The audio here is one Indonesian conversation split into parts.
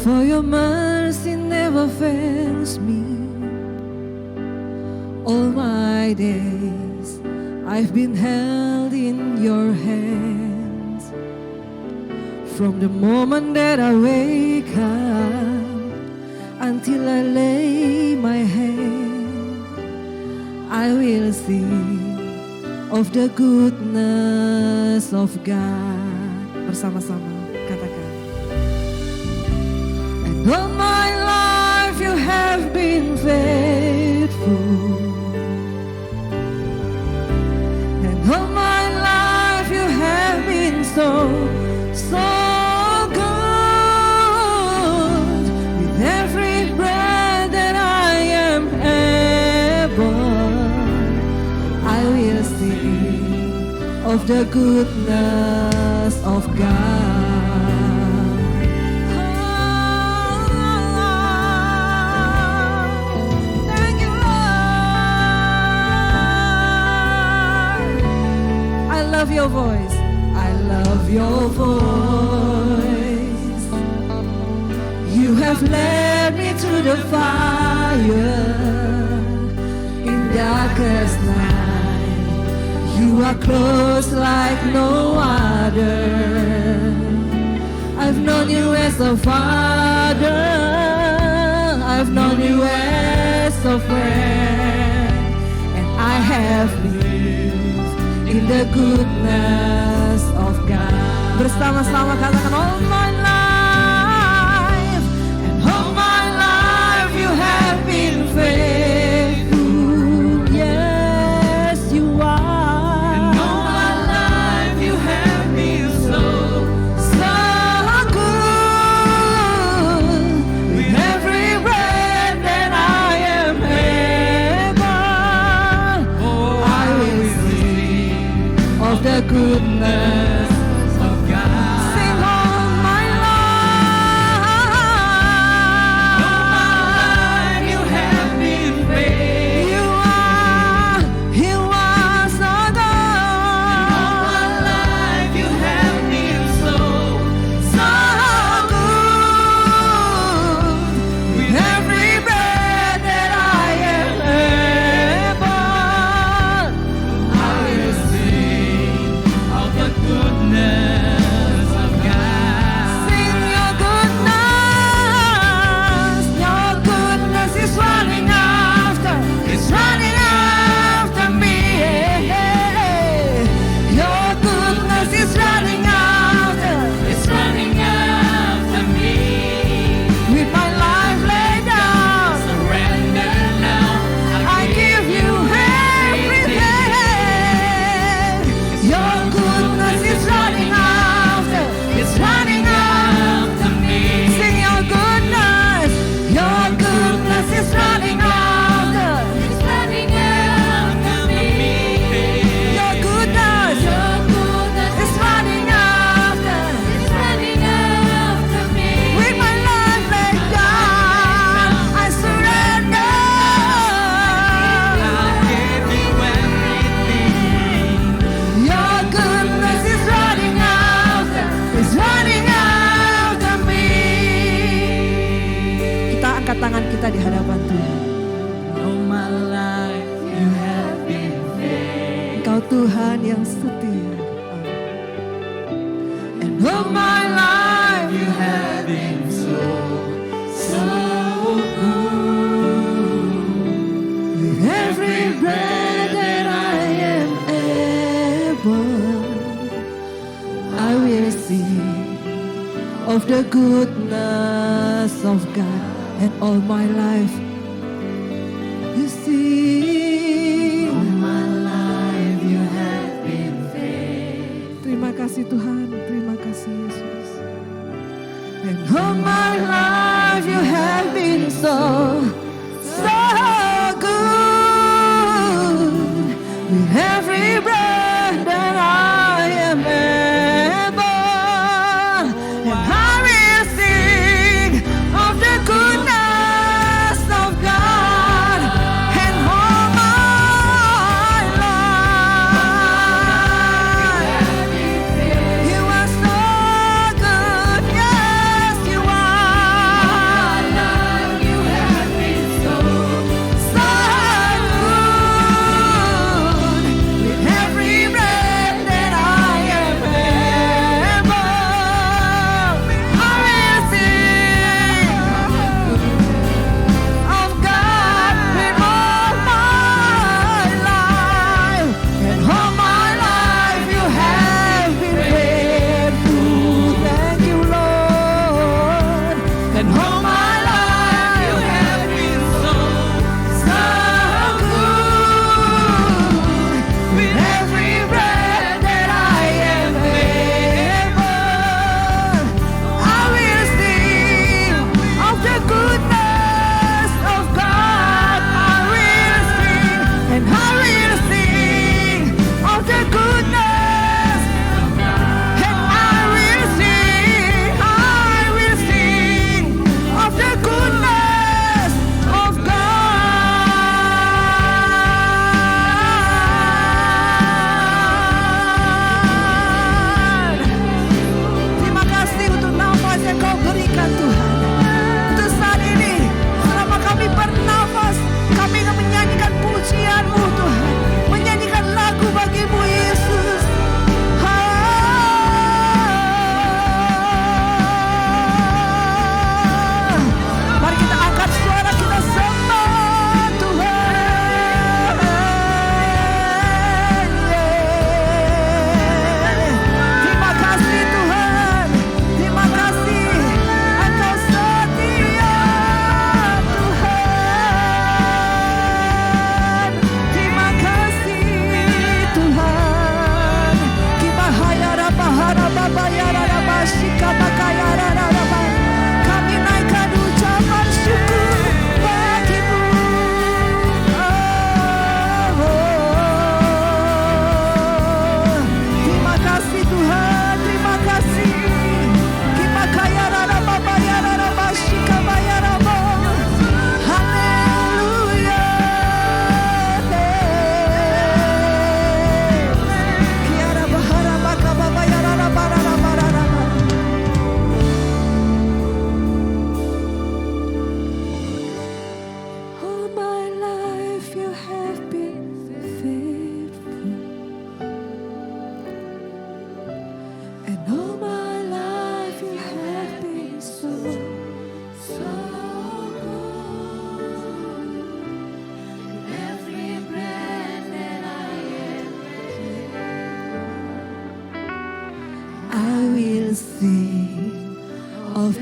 For your mercy never fails me. All my days I've been held in your hands. From the moment that I wake up until I lay my head, I will sing of the goodness of God. Bersama-sama katakan. And all my life you have been faithful. And all my life you have been so good. With every breath that I am able, I will sing of the goodness of God. Thank you, Lord. I love your voice. I love your voice. You have led me through the fire in darkest night. You are close like no other. I've known you as a father. I've known you as a friend. And I have lived in the goodness of God. Bersama-sama katakan all my life. And all my life you have been faithful. Yes, you are. And all my life you have been so good. With every breath that I am able, I will sing of the goodness of God. Sing all my All my life. life you have been faithful. You are so good. All my life you have been so good. With every breath that I am able, I will sing of the goodness of God. sing your goodness. Your goodness is running after me. Your goodness is running after. It's running after me. With my life laid down, Surrender now. I give you everything. Your goodness is running after. It's running after me. Sing your goodness. Your goodness is running after. It's running after me. Your goodness is running after. It's running after me. With my life laid down, I surrender. I'll give you everything. Your goodness is running after. It's running after me. Kita angkat tangan kita di hadapan Tuhan. All my life you have been faithful. Engkau Tuhan yang setia. And all my life You have been so good. with every breath that I am able, I will sing of the goodness of God. And all my life you see. All my life you have been faithful. Terima kasih Tuhan, terima kasih Yesus. And all my life you have been so good. With every breath that I am able, and I will sing of the goodness of God. And all my life you are so good. Yes, you are.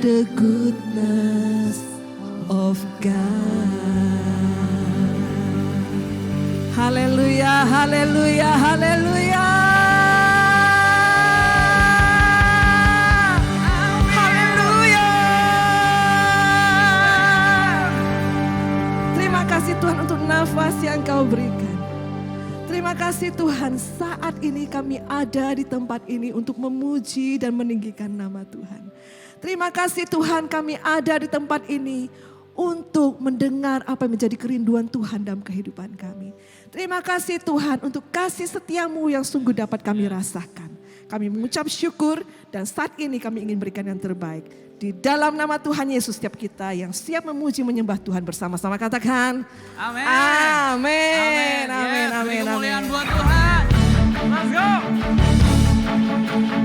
the goodness of God. Haleluya, haleluya, haleluya. Haleluya. Terima kasih Tuhan untuk nafas yang Kau berikan. Terima kasih Tuhan, saat ini kami ada di tempat ini untuk memuji dan meninggikan nama Tuhan. Terima kasih Tuhan, kami ada di tempat ini untuk mendengar apa yang menjadi kerinduan Tuhan dalam kehidupan kami. Terima kasih Tuhan untuk kasih setiamu yang sungguh dapat kami rasakan. Kami mengucap syukur dan saat ini kami ingin berikan yang terbaik. Di dalam nama Tuhan Yesus, setiap kita yang siap memuji menyembah Tuhan bersama-sama katakan Amin. Amin. Amin. Yes, Amin. kemuliaan Amin. buat Tuhan. Let's go.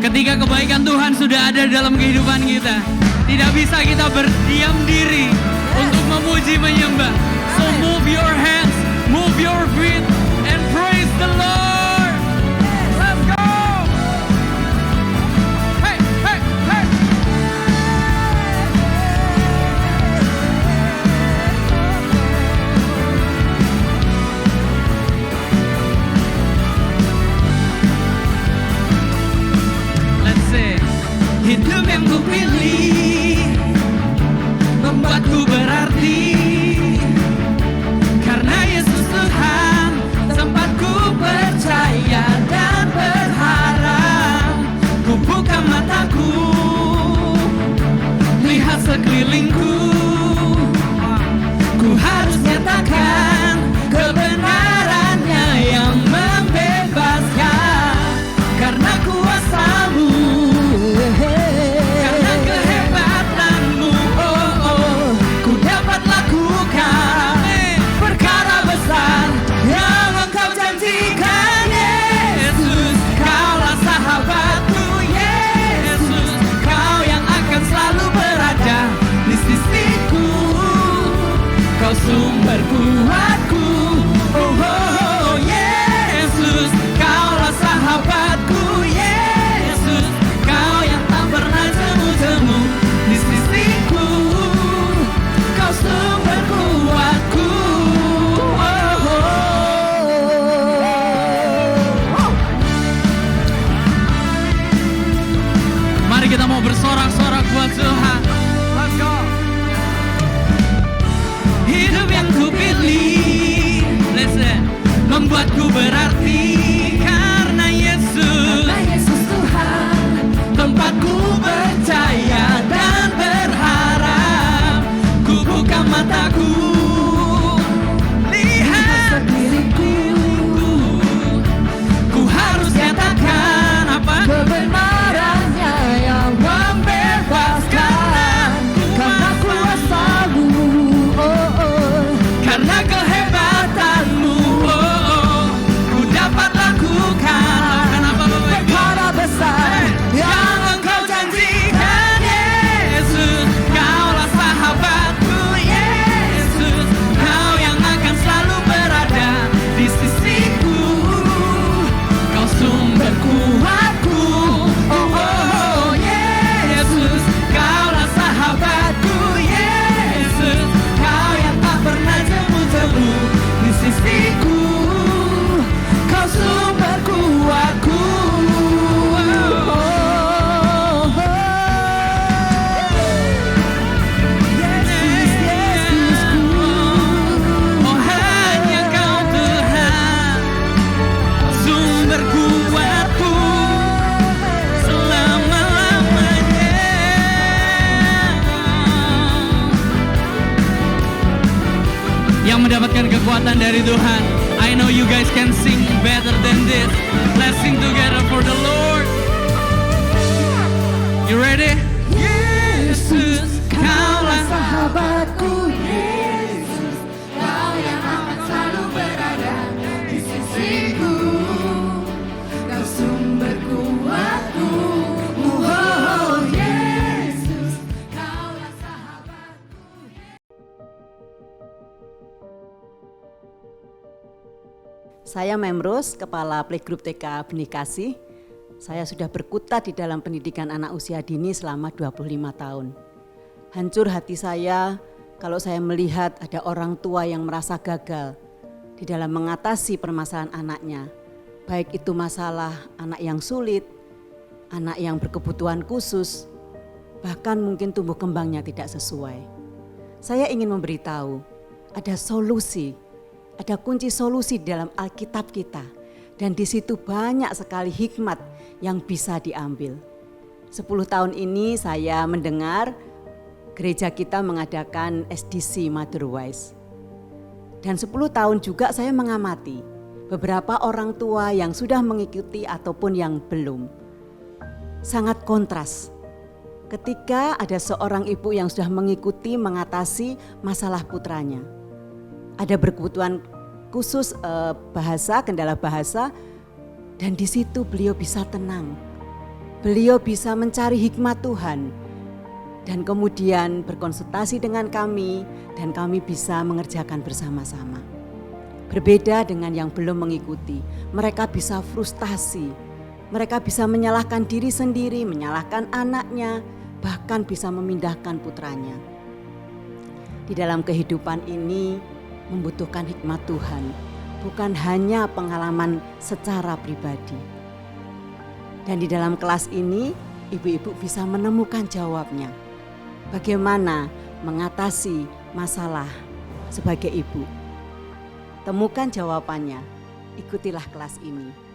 Ketika kebaikan Tuhan sudah ada dalam kehidupan kita, tidak bisa kita berdiam diri untuk memuji menyembah. So move your hands, move your feet, and praise the Lord. Let's go. Hey, hey, hey. Let's say, hidup yang ku pilih membuatku berarti. Karena Yesus Tuhan, tempat ku percaya dan berharap. Ku buka mataku, lihat sekelilingku. Ku harus nyatakan kebenarannya yang membebaskan. Karena kuasa-Mu, karena kehebatan-Mu, oh, oh, ku dapat lakukan perkara besar yang Engkau janjikan. Yesus, Kaulah sahabatku. Yesus, Kau yang akan selalu berada di sisiku. Kau sumber kuatku. Oh, oh, oh, Yesus, Kaulah sahabatku. Yesus, Kau yang tak pernah jemu-jemu di sisiku. Kau sumber kuatku. Oh, oh, oh. Mari kita mau bersorak-sorak buat Tuhan. Let's go. Hidup yang ku pilih, listen, membuatku berarti. Karena Yesus Tuhan, tempatku percaya dan berharap. Ku buka mataku, lihat sekelilingku. Ku harus nyatakan apa? Kebenarannya yang membebaskan. Karena kuasa-Mu, oh, oh, karena kehebatan-Mu, oh, oh, ku dapat lakukan apa perkara besar yang Engkau janjikan. Yesus, Kaulah sahabatku. Yesus, Kau yang akan selalu berada di sisiku. Kau sumber kuatku. Oh, oh, oh, Yesus, Kaulah sahabatku. Yesus, Kau yang tak pernah jemu-jemu di sisiku. Kau sumber kuatku. Oh, oh, oh. Yesus, Yesusku. Oh, hanya Kau Tuhan, sumber kuatku selama-lamanya. Yang mendapatkan kekuatan dari Tuhan, I know you guys can sing better than this. Let's sing together for the Lord. You ready? Yesus, Kaulah sahabatku. Yesus, Kau yang akan selalu berada di sisiku. Kau sumber kuatku. Oh, oh, Yesus, Kaulah sahabatku. Saya Memros, Kepala Playgroup TK Benih Kasih. Saya sudah berkutat di dalam pendidikan anak usia dini selama 25 tahun. Hancur hati saya kalau saya melihat ada orang tua yang merasa gagal di dalam mengatasi permasalahan anaknya. Baik itu masalah anak yang sulit, anak yang berkebutuhan khusus, bahkan mungkin tumbuh kembangnya tidak sesuai. Saya ingin memberitahu, ada solusi, ada kunci solusi di dalam Alkitab kita. Dan di situ banyak sekali hikmat yang bisa diambil. 10 tahun ini saya mendengar gereja kita mengadakan SDC Motherwise. Dan 10 tahun juga saya mengamati beberapa orang tua yang sudah mengikuti ataupun yang belum. Sangat kontras. Ketika ada seorang ibu yang sudah mengikuti mengatasi masalah putranya. Ada berkebutuhan khusus bahasa, kendala bahasa, dan di situ beliau bisa tenang. Beliau bisa mencari hikmat Tuhan dan kemudian berkonsultasi dengan kami dan kami bisa mengerjakan bersama-sama. Berbeda dengan yang belum mengikuti, mereka bisa frustasi, mereka bisa menyalahkan diri sendiri, menyalahkan anaknya, bahkan bisa memindahkan putranya. Di dalam kehidupan ini membutuhkan hikmat Tuhan, bukan hanya pengalaman secara pribadi. Dan di dalam kelas ini, ibu-ibu bisa menemukan jawabnya. Bagaimana mengatasi masalah sebagai ibu. Temukan jawabannya, ikutilah kelas ini.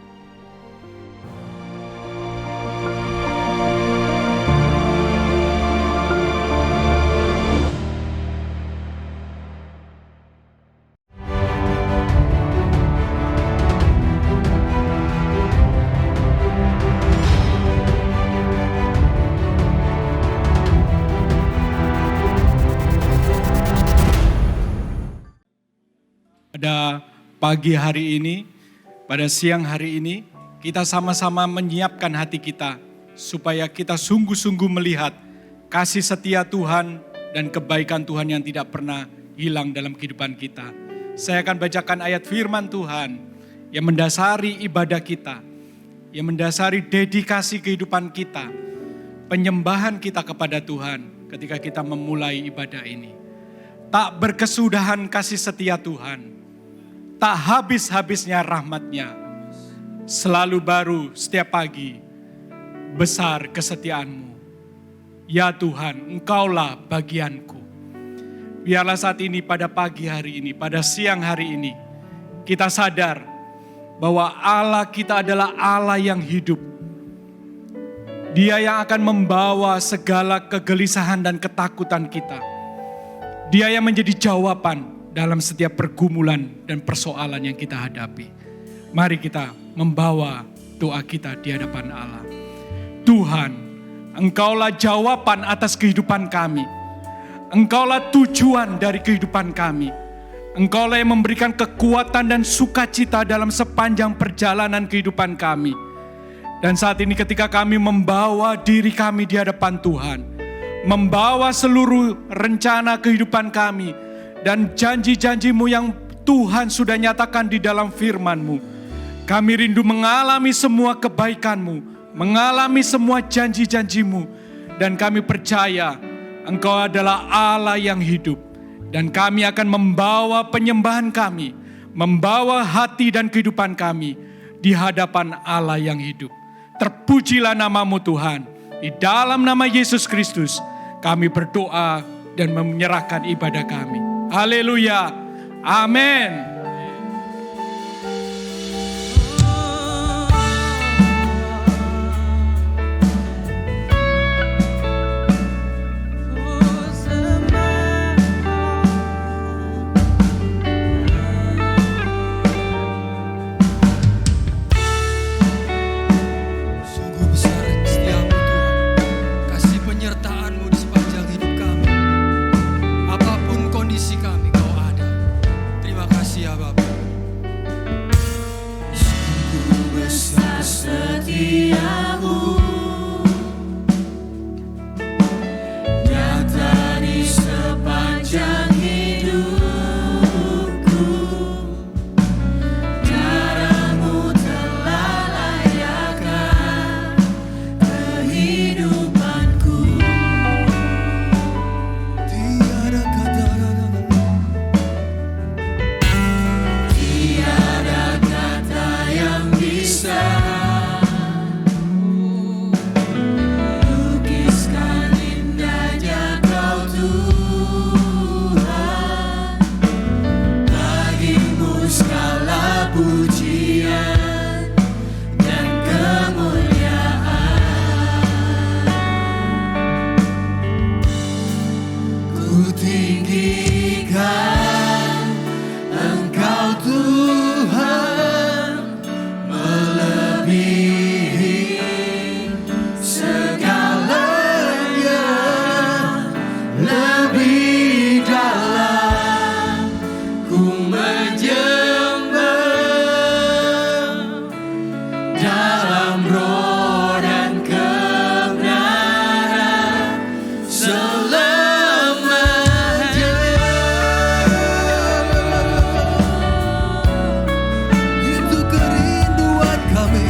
Pada pagi hari ini, pada siang hari ini, kita sama-sama menyiapkan hati kita supaya kita sungguh-sungguh melihat kasih setia Tuhan dan kebaikan Tuhan yang tidak pernah hilang dalam kehidupan kita. Saya akan bacakan ayat firman Tuhan yang mendasari ibadah kita, yang mendasari dedikasi kehidupan kita, penyembahan kita kepada Tuhan ketika kita memulai ibadah ini. Tak berkesudahan kasih setia Tuhan, tak habis-habisnya rahmat-Nya, selalu baru setiap pagi, besar kesetiaan-Mu. Ya Tuhan, Engkaulah bagianku. Biarlah saat ini, pada pagi hari ini, pada siang hari ini, kita sadar bahwa Allah kita adalah Allah yang hidup. Dia yang akan membawa segala kegelisahan dan ketakutan kita. Dia yang menjadi jawaban dalam setiap pergumulan dan persoalan yang kita hadapi. Mari kita membawa doa kita di hadapan Allah. Tuhan, Engkaulah jawaban atas kehidupan kami. Engkaulah tujuan dari kehidupan kami. Engkaulah yang memberikan kekuatan dan sukacita dalam sepanjang perjalanan kehidupan kami. Dan saat ini ketika kami membawa diri kami di hadapan Tuhan, membawa seluruh rencana kehidupan kami, dan janji-janji-Mu yang Tuhan sudah nyatakan di dalam firman-Mu. Kami rindu mengalami semua kebaikan-Mu, mengalami semua janji-janji-Mu. Dan kami percaya Engkau adalah Allah yang hidup. Dan kami akan membawa penyembahan kami, membawa hati dan kehidupan kami di hadapan Allah yang hidup. Terpujilah nama-Mu Tuhan. Di dalam nama Yesus Kristus kami berdoa dan menyerahkan ibadah kami. Haleluya. Amin. Kami, Kau ada. Terima kasih ya tinggikan Engkau Tuhan, melebihi segalanya, lebih dalam ku menyembah dalam roh dan kebenaran selamanya. Itu kerinduan kami.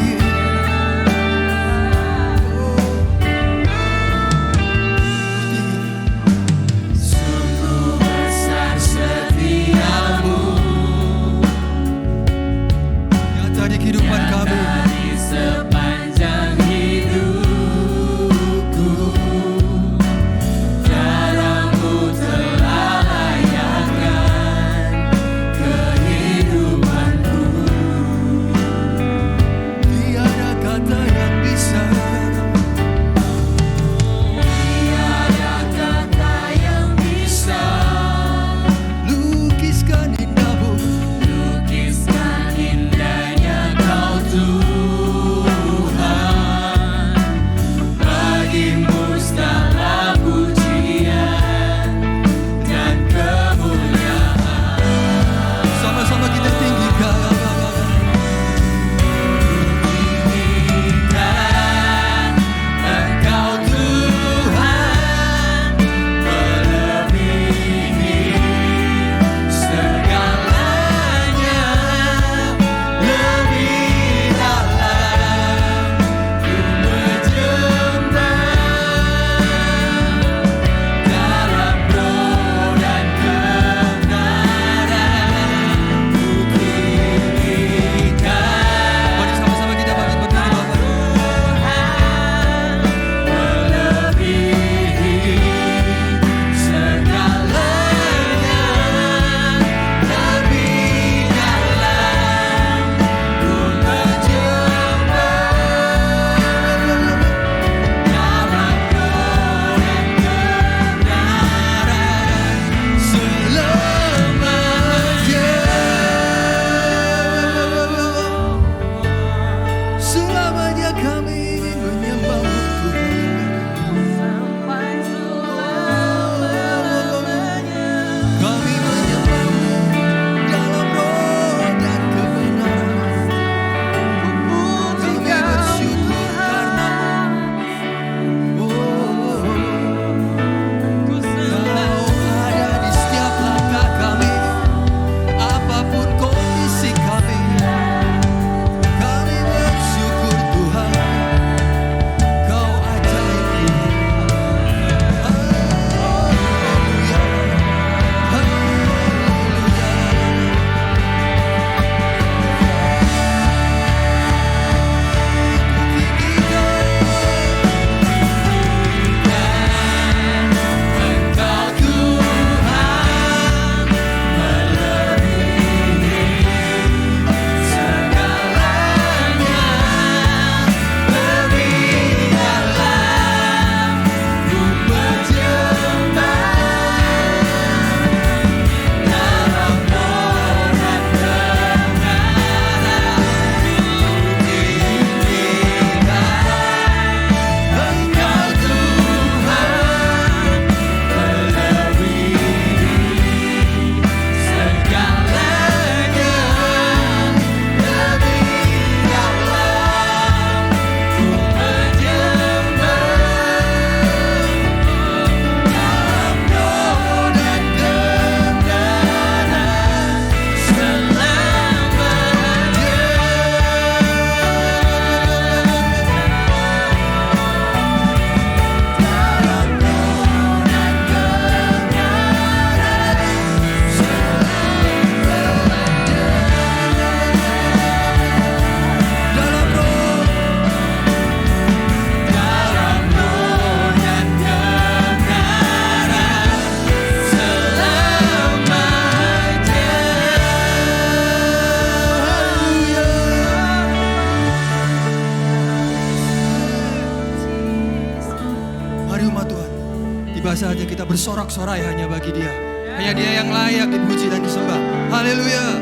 bersorak-sorai hanya bagi Dia. Hanya Dia yang layak dipuji dan disembah. Haleluya.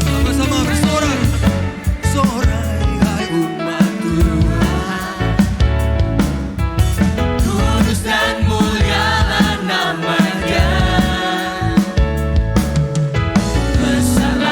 Sama-sama bersorak. Sorai hai umat Tuhan. Kudus dan mulialah nama-Nya. Besarlah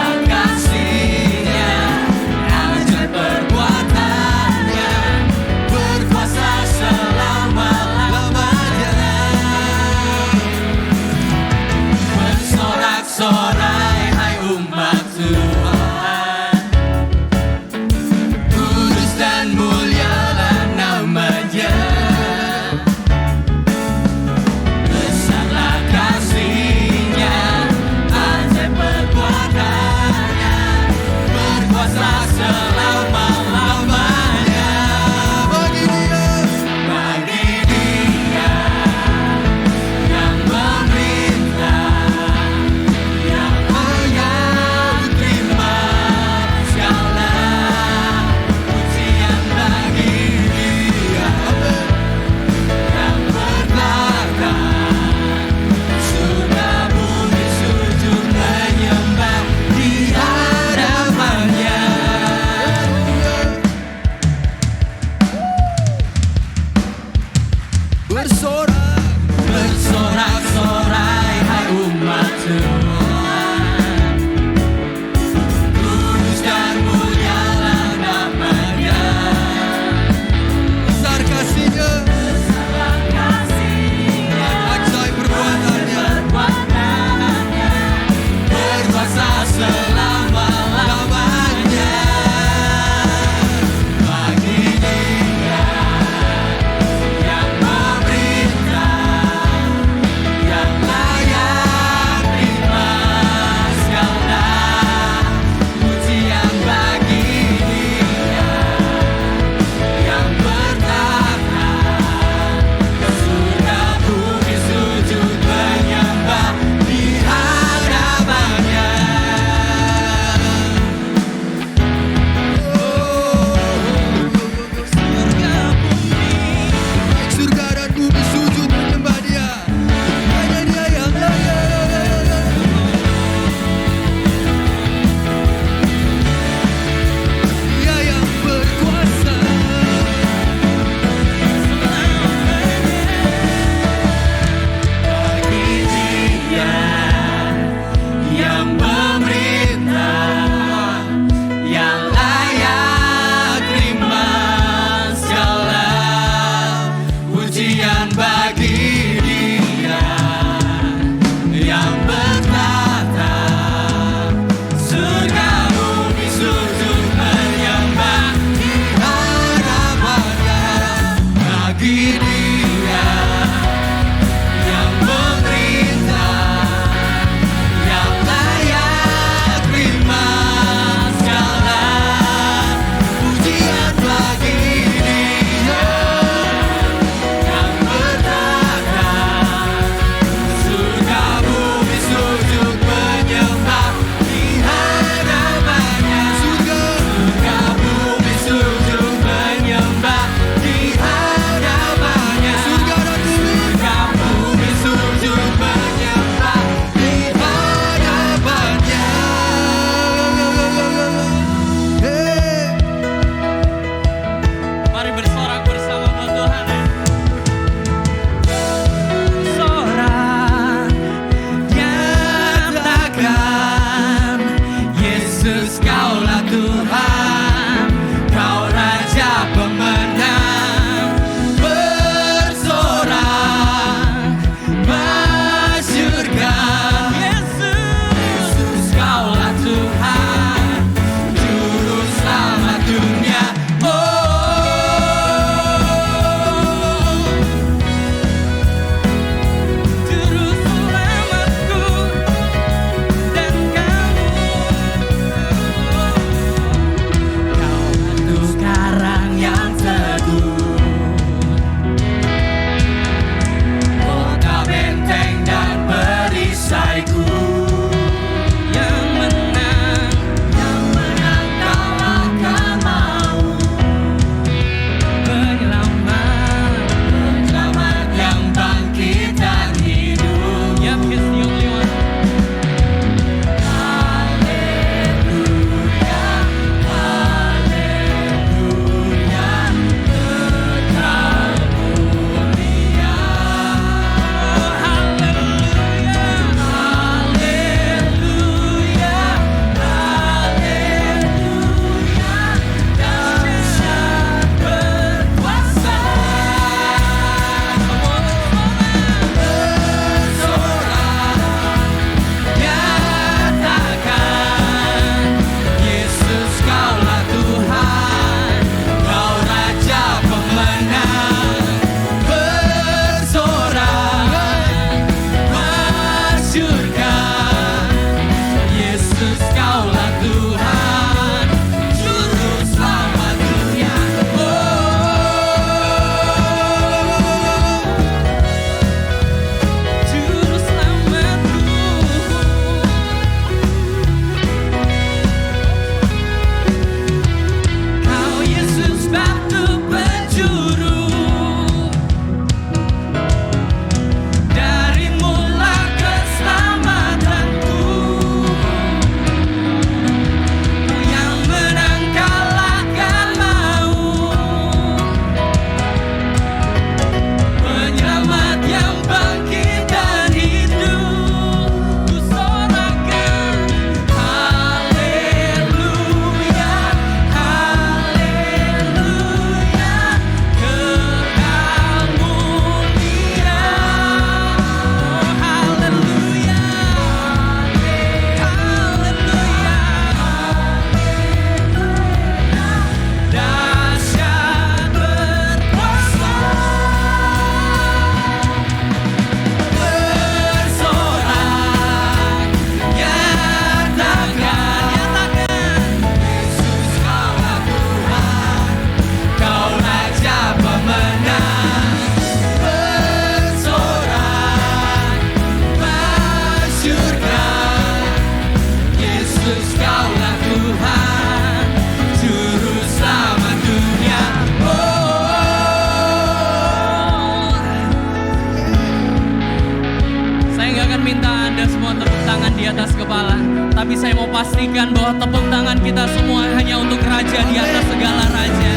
Anda semua tepuk tangan di atas kepala. Tapi saya mau pastikan bahwa tepuk tangan kita semua hanya untuk Raja di atas segala raja.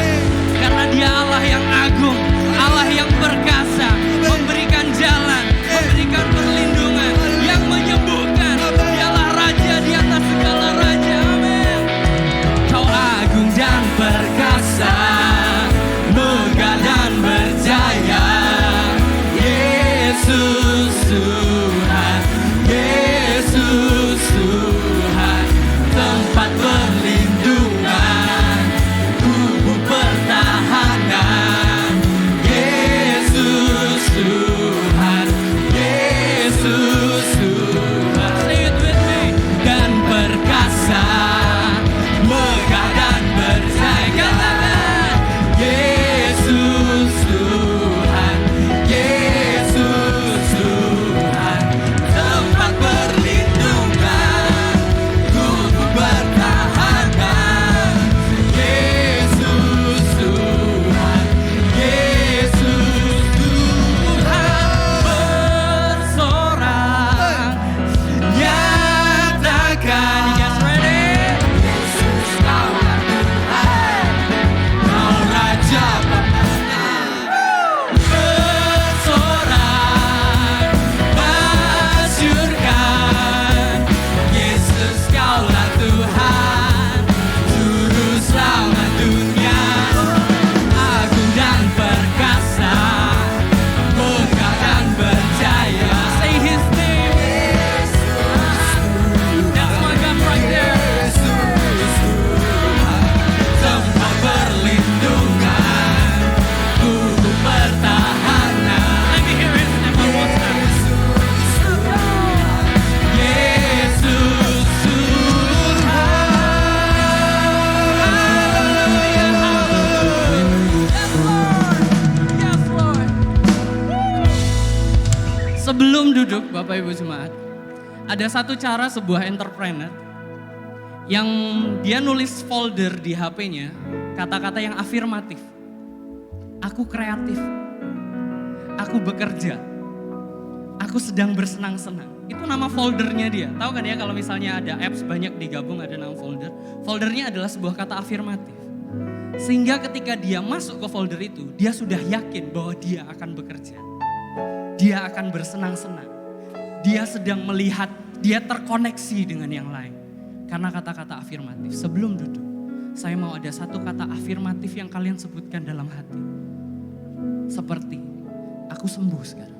Karena Dia Allah yang agung, Allah yang perkasa, memberikan jalan, memberikan perlindungan, yang menyembuhkan. Dialah Raja di atas segala raja. Amin. Kau agung dan perkasa, megah dan berjaya. Yesus Tuhan, Yesus Tuhan, tempat perlindungan, tubuh pertahanan. Yesus Tuhan, Yesus Tuhan. Say it with me. Dan perkasa, megah dan berjaya. Yesus Tuhan, Yesus Tuhan, tempat perlindungan, tubuh pertahanan. Yesus Tuhan, Yesus Tuhan, bersorak, nyatakan. You guys ready? Yesus Kaulah Tuhan, Kau Raja bersorak, masyurkan. Yesus Kaulah Tuhan, Juru Selamat dunia. Agung dan perkasa, megah dan berjaya. Say His name. That's my God right there. Tempat perlindungan, tubuh pertahanan. Let me hear His name one more time. Yesus Tuhan. Yes, Lord. Sebelum duduk, Bapak Ibu Jemaat, ada satu cara sebuah entrepreneur yang dia nulis folder di HP-nya, kata-kata yang afirmatif. Aku kreatif, aku bekerja, aku sedang bersenang-senang. Itu nama foldernya dia. Tahu kan ya kalau misalnya ada apps banyak digabung ada nama folder. Foldernya adalah sebuah kata afirmatif. Sehingga ketika dia masuk ke folder itu, dia sudah yakin bahwa dia akan bekerja. Dia akan bersenang-senang. Dia sedang melihat, dia terkoneksi dengan yang lain. Karena kata-kata afirmatif. Sebelum duduk, saya mau ada satu kata afirmatif yang kalian sebutkan dalam hati. Seperti, aku sembuh sekarang.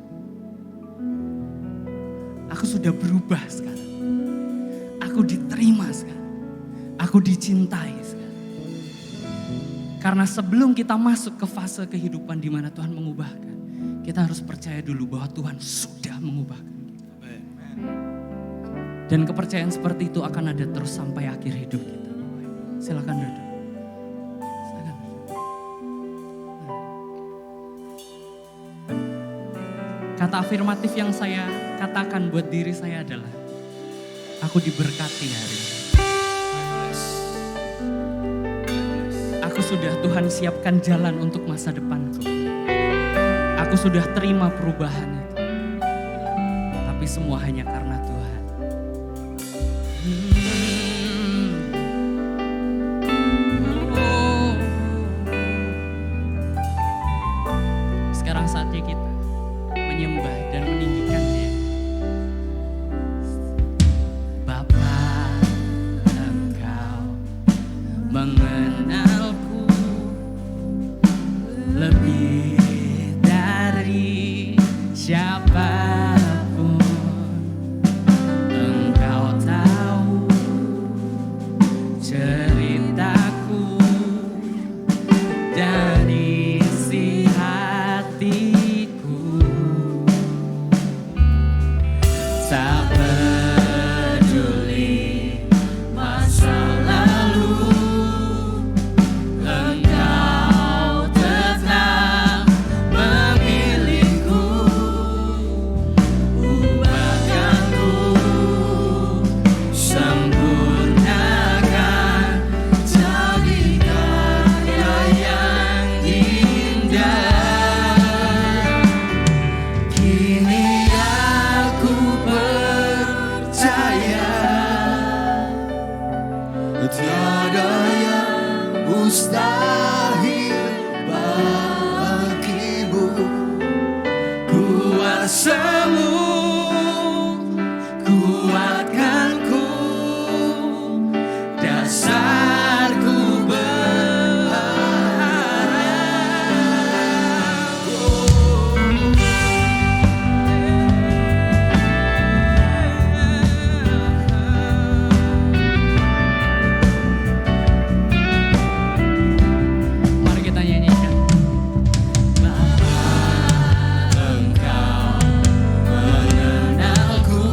Aku sudah berubah sekarang. Aku diterima sekarang. Aku dicintai sekarang. Karena sebelum kita masuk ke fase kehidupan di mana Tuhan mengubahkan, kita harus percaya dulu bahwa Tuhan sudah mengubahkan kita. Dan kepercayaan seperti itu akan ada terus sampai akhir hidup kita. Silakan duduk. Silakan duduk. Kata afirmatif yang saya katakan buat diri saya adalah, aku diberkati hari ini. Aku sudah Tuhan siapkan jalan untuk masa depanku. Aku sudah terima perubahan itu. Tapi semua hanya karena Tuhan. Sekarang saatnya kita menyembah dan meninggikan Dia. Bapa, Engkau mengenalku lebih dari siapapun. Engkau tahu ceritaku dan isi hatiku. Tak peduli masa lalu, Engkau tetap memilihku. Ubahkanku, sempurnakan, jadi karya yang indah. Kini aku kuatkanku, dasarku Mari kita nyanyikan. Bapa, Engkau mengenalku,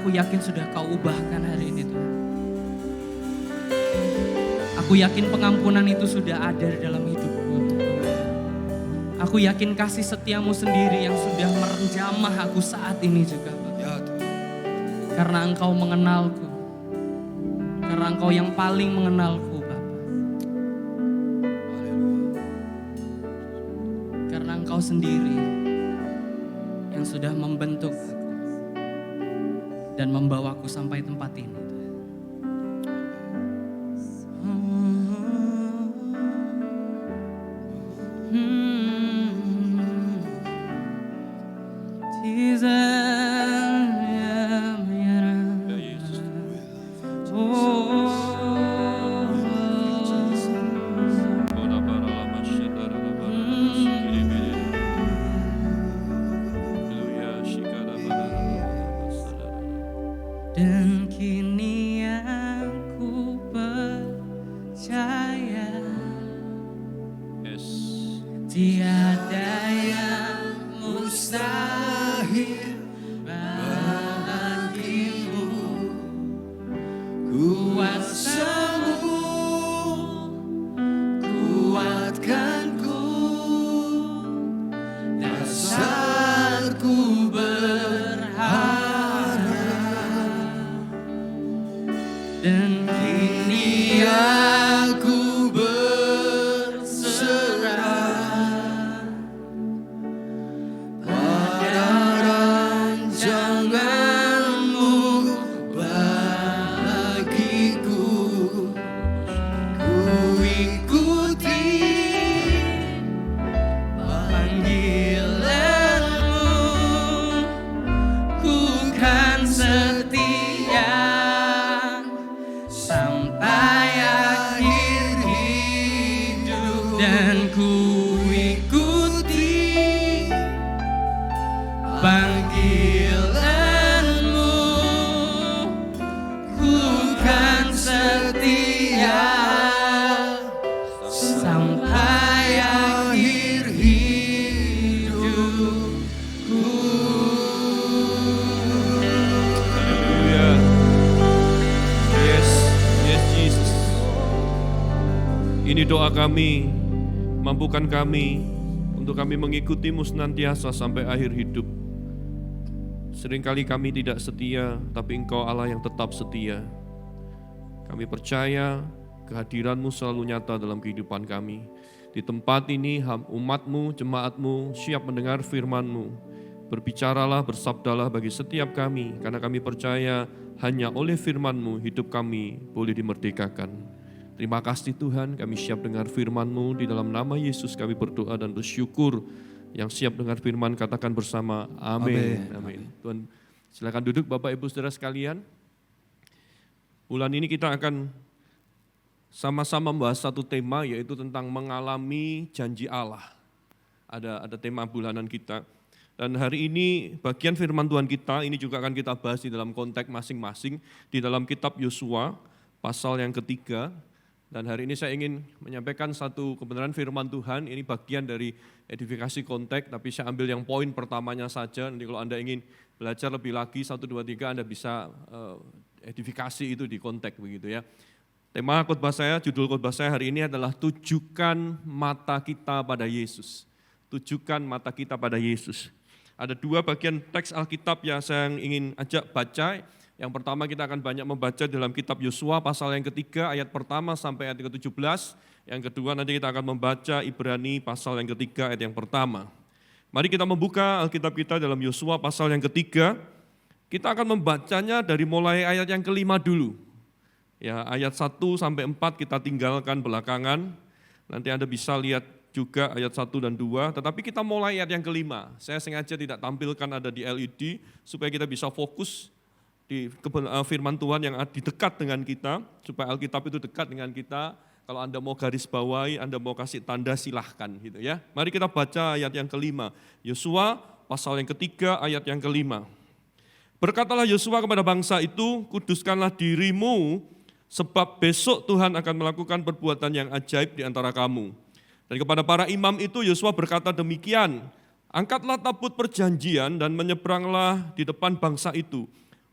aku yakin sudah Kau ubahkan hari ini Tuhan. Aku yakin pengampunan itu sudah ada di dalam hidupku. Aku yakin kasih setiamu sendiri yang sudah menjamah aku saat ini juga Bapak. Ya Tuhan. Karena Engkau mengenalku. Karena Engkau yang paling mengenalku Bapak. Karena Engkau sendiri yang sudah membentuk aku dan membawaku sampai tempat ini. Dan kini aku percaya tiada yang mustahil bagimu. Kuasamu kuatkanku, dasarku berharap. Dan kini aku berserah pada rancangan-Mu bagiku. Ku ikuti panggilan-Mu, ku kan setia sampai akhir hidup. Dan ku ikuti panggilan-Mu, ku kan setia sampai akhir hidupku. Haleluya. Yes, yes Jesus. Ini doa kami, mampukan kami untuk kami mengikuti-Mu senantiasa sampai akhir hidup. Seringkali kami tidak setia, tapi Engkau Allah yang tetap setia. Kami percaya kehadiran-Mu selalu nyata dalam kehidupan kami. Di tempat ini umat-Mu, jemaat-Mu siap mendengar firman-Mu. Berbicaralah, bersabdalah bagi setiap kami, karena kami percaya hanya oleh firman-Mu hidup kami boleh dimerdekakan. Terima kasih Tuhan, kami siap dengar firman-Mu. Di dalam nama Yesus kami berdoa dan bersyukur. Yang siap dengar firman katakan bersama amin. Amin. Tuhan silakan duduk Bapak Ibu Saudara sekalian. Bulan ini kita akan sama-sama membahas satu tema, yaitu tentang mengalami janji Allah. Ada tema bulanan kita. Dan hari ini bagian firman Tuhan kita ini juga akan kita bahas di dalam konteks masing-masing di dalam kitab Yosua pasal yang ketiga. Dan hari ini saya ingin menyampaikan satu kebenaran firman Tuhan, ini bagian dari edifikasi konteks, tapi saya ambil yang poin pertamanya saja. Nanti kalau Anda ingin belajar lebih lagi 1, 2, 3 Anda bisa edifikasi itu di konteks begitu ya. Tema khotbah saya, judul khotbah saya hari ini adalah tujukan mata kita pada Yesus. Tujukan mata kita pada Yesus. Ada dua bagian teks Alkitab yang saya ingin ajak baca. Yang pertama kita akan banyak membaca dalam kitab Yosua pasal yang ketiga ayat pertama sampai ayat ke-17. Yang kedua nanti kita akan membaca Ibrani pasal yang ketiga ayat yang pertama. Mari kita membuka Alkitab kita dalam Yosua pasal yang ketiga. Kita akan membacanya dari mulai ayat yang kelima dulu. Ya, ayat 1 sampai 4 kita tinggalkan belakangan. Nanti Anda bisa lihat juga ayat 1 dan 2. Tetapi kita mulai ayat yang kelima. Saya sengaja tidak tampilkan ada di LED supaya kita bisa fokus di firman Tuhan yang di dekat dengan kita, supaya Alkitab itu dekat dengan kita. Kalau Anda mau garis bawahi, Anda mau kasih tanda silahkan gitu ya. Mari kita baca ayat yang kelima. Yosua pasal yang ketiga ayat yang kelima. Berkatalah Yosua kepada bangsa itu, kuduskanlah dirimu, sebab besok Tuhan akan melakukan perbuatan yang ajaib di antara kamu. Dan kepada para imam itu Yosua berkata demikian, angkatlah tabut perjanjian dan menyeberanglah di depan bangsa itu.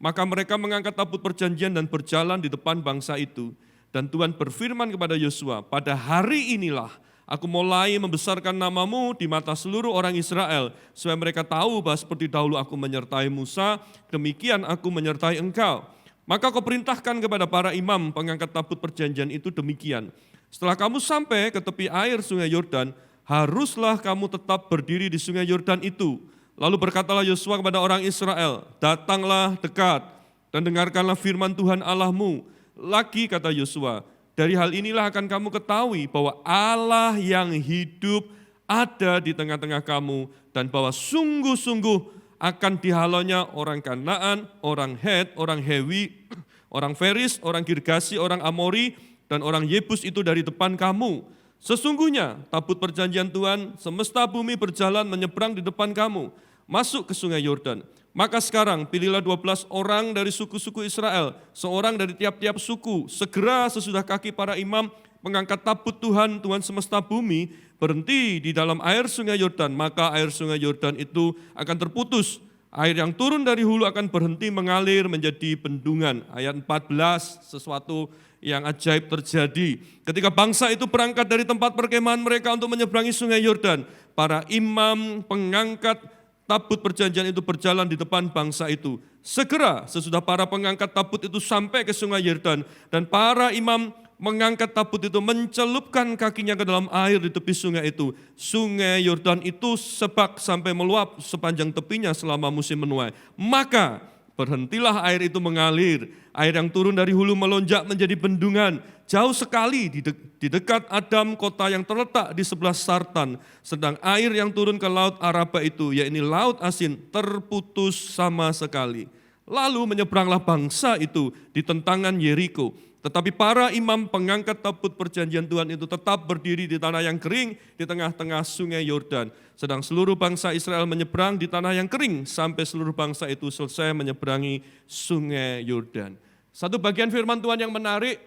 Maka mereka mengangkat tabut perjanjian dan berjalan di depan bangsa itu. Dan Tuhan berfirman kepada Yosua, pada hari inilah aku mulai membesarkan namamu di mata seluruh orang Israel, supaya mereka tahu bahwa seperti dahulu aku menyertai Musa, demikian aku menyertai engkau. Maka kau perintahkan kepada para imam pengangkat tabut perjanjian itu demikian. Setelah kamu sampai ke tepi air sungai Yordan, haruslah kamu tetap berdiri di sungai Yordan itu. Lalu berkatalah Yosua kepada orang Israel, datanglah dekat dan dengarkanlah firman Tuhan Allahmu. Lagi kata Yosua, dari hal inilah akan kamu ketahui bahwa Allah yang hidup ada di tengah-tengah kamu dan bahwa sungguh-sungguh akan dihalaunya orang Kanaan, orang Het, orang Hewi, orang Feris, orang Girgasi, orang Amori, dan orang Yebus itu dari depan kamu. Sesungguhnya tabut perjanjian Tuhan semesta bumi berjalan menyeberang di depan kamu, masuk ke sungai Yordan. Maka sekarang pilihlah 12 orang dari suku-suku Israel, seorang dari tiap-tiap suku. Segera sesudah kaki para imam mengangkat tabut Tuhan, Tuhan semesta bumi, berhenti di dalam air sungai Yordan. Maka air sungai Yordan itu akan terputus. Air yang turun dari hulu akan berhenti mengalir menjadi bendungan. Ayat 14, sesuatu yang ajaib terjadi. Ketika bangsa itu berangkat dari tempat perkemahan mereka untuk menyeberangi sungai Yordan, para imam pengangkat tabut perjanjian itu berjalan di depan bangsa itu. Segera sesudah para pengangkat tabut itu sampai ke sungai Yordan dan para imam mengangkat tabut itu mencelupkan kakinya ke dalam air di tepi sungai itu. Sungai Yordan itu sebak sampai meluap sepanjang tepinya selama musim menuai. Maka berhentilah air itu mengalir. Air yang turun dari hulu melonjak menjadi bendungan. Jauh sekali di dekat Adam, kota yang terletak di sebelah Sartan. Sedang air yang turun ke laut Araba itu, yaitu laut asin, terputus sama sekali. Lalu menyeberanglah bangsa itu di tentangan Yeriko. Tetapi para imam pengangkat tabut perjanjian Tuhan itu tetap berdiri di tanah yang kering di tengah-tengah sungai Yordan. Sedang seluruh bangsa Israel menyeberang di tanah yang kering sampai seluruh bangsa itu selesai menyeberangi sungai Yordan. Satu bagian firman Tuhan yang menarik,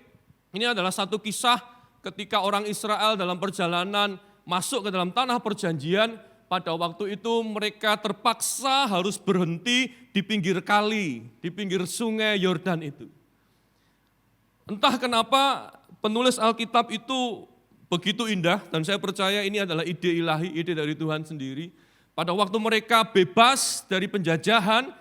ini adalah satu kisah ketika orang Israel dalam perjalanan masuk ke dalam tanah perjanjian. Pada waktu itu mereka terpaksa harus berhenti di pinggir kali, di pinggir sungai Yordan itu. Entah kenapa penulis Alkitab itu begitu indah dan saya percaya ini adalah ide ilahi, ide dari Tuhan sendiri. Pada waktu mereka bebas dari penjajahan,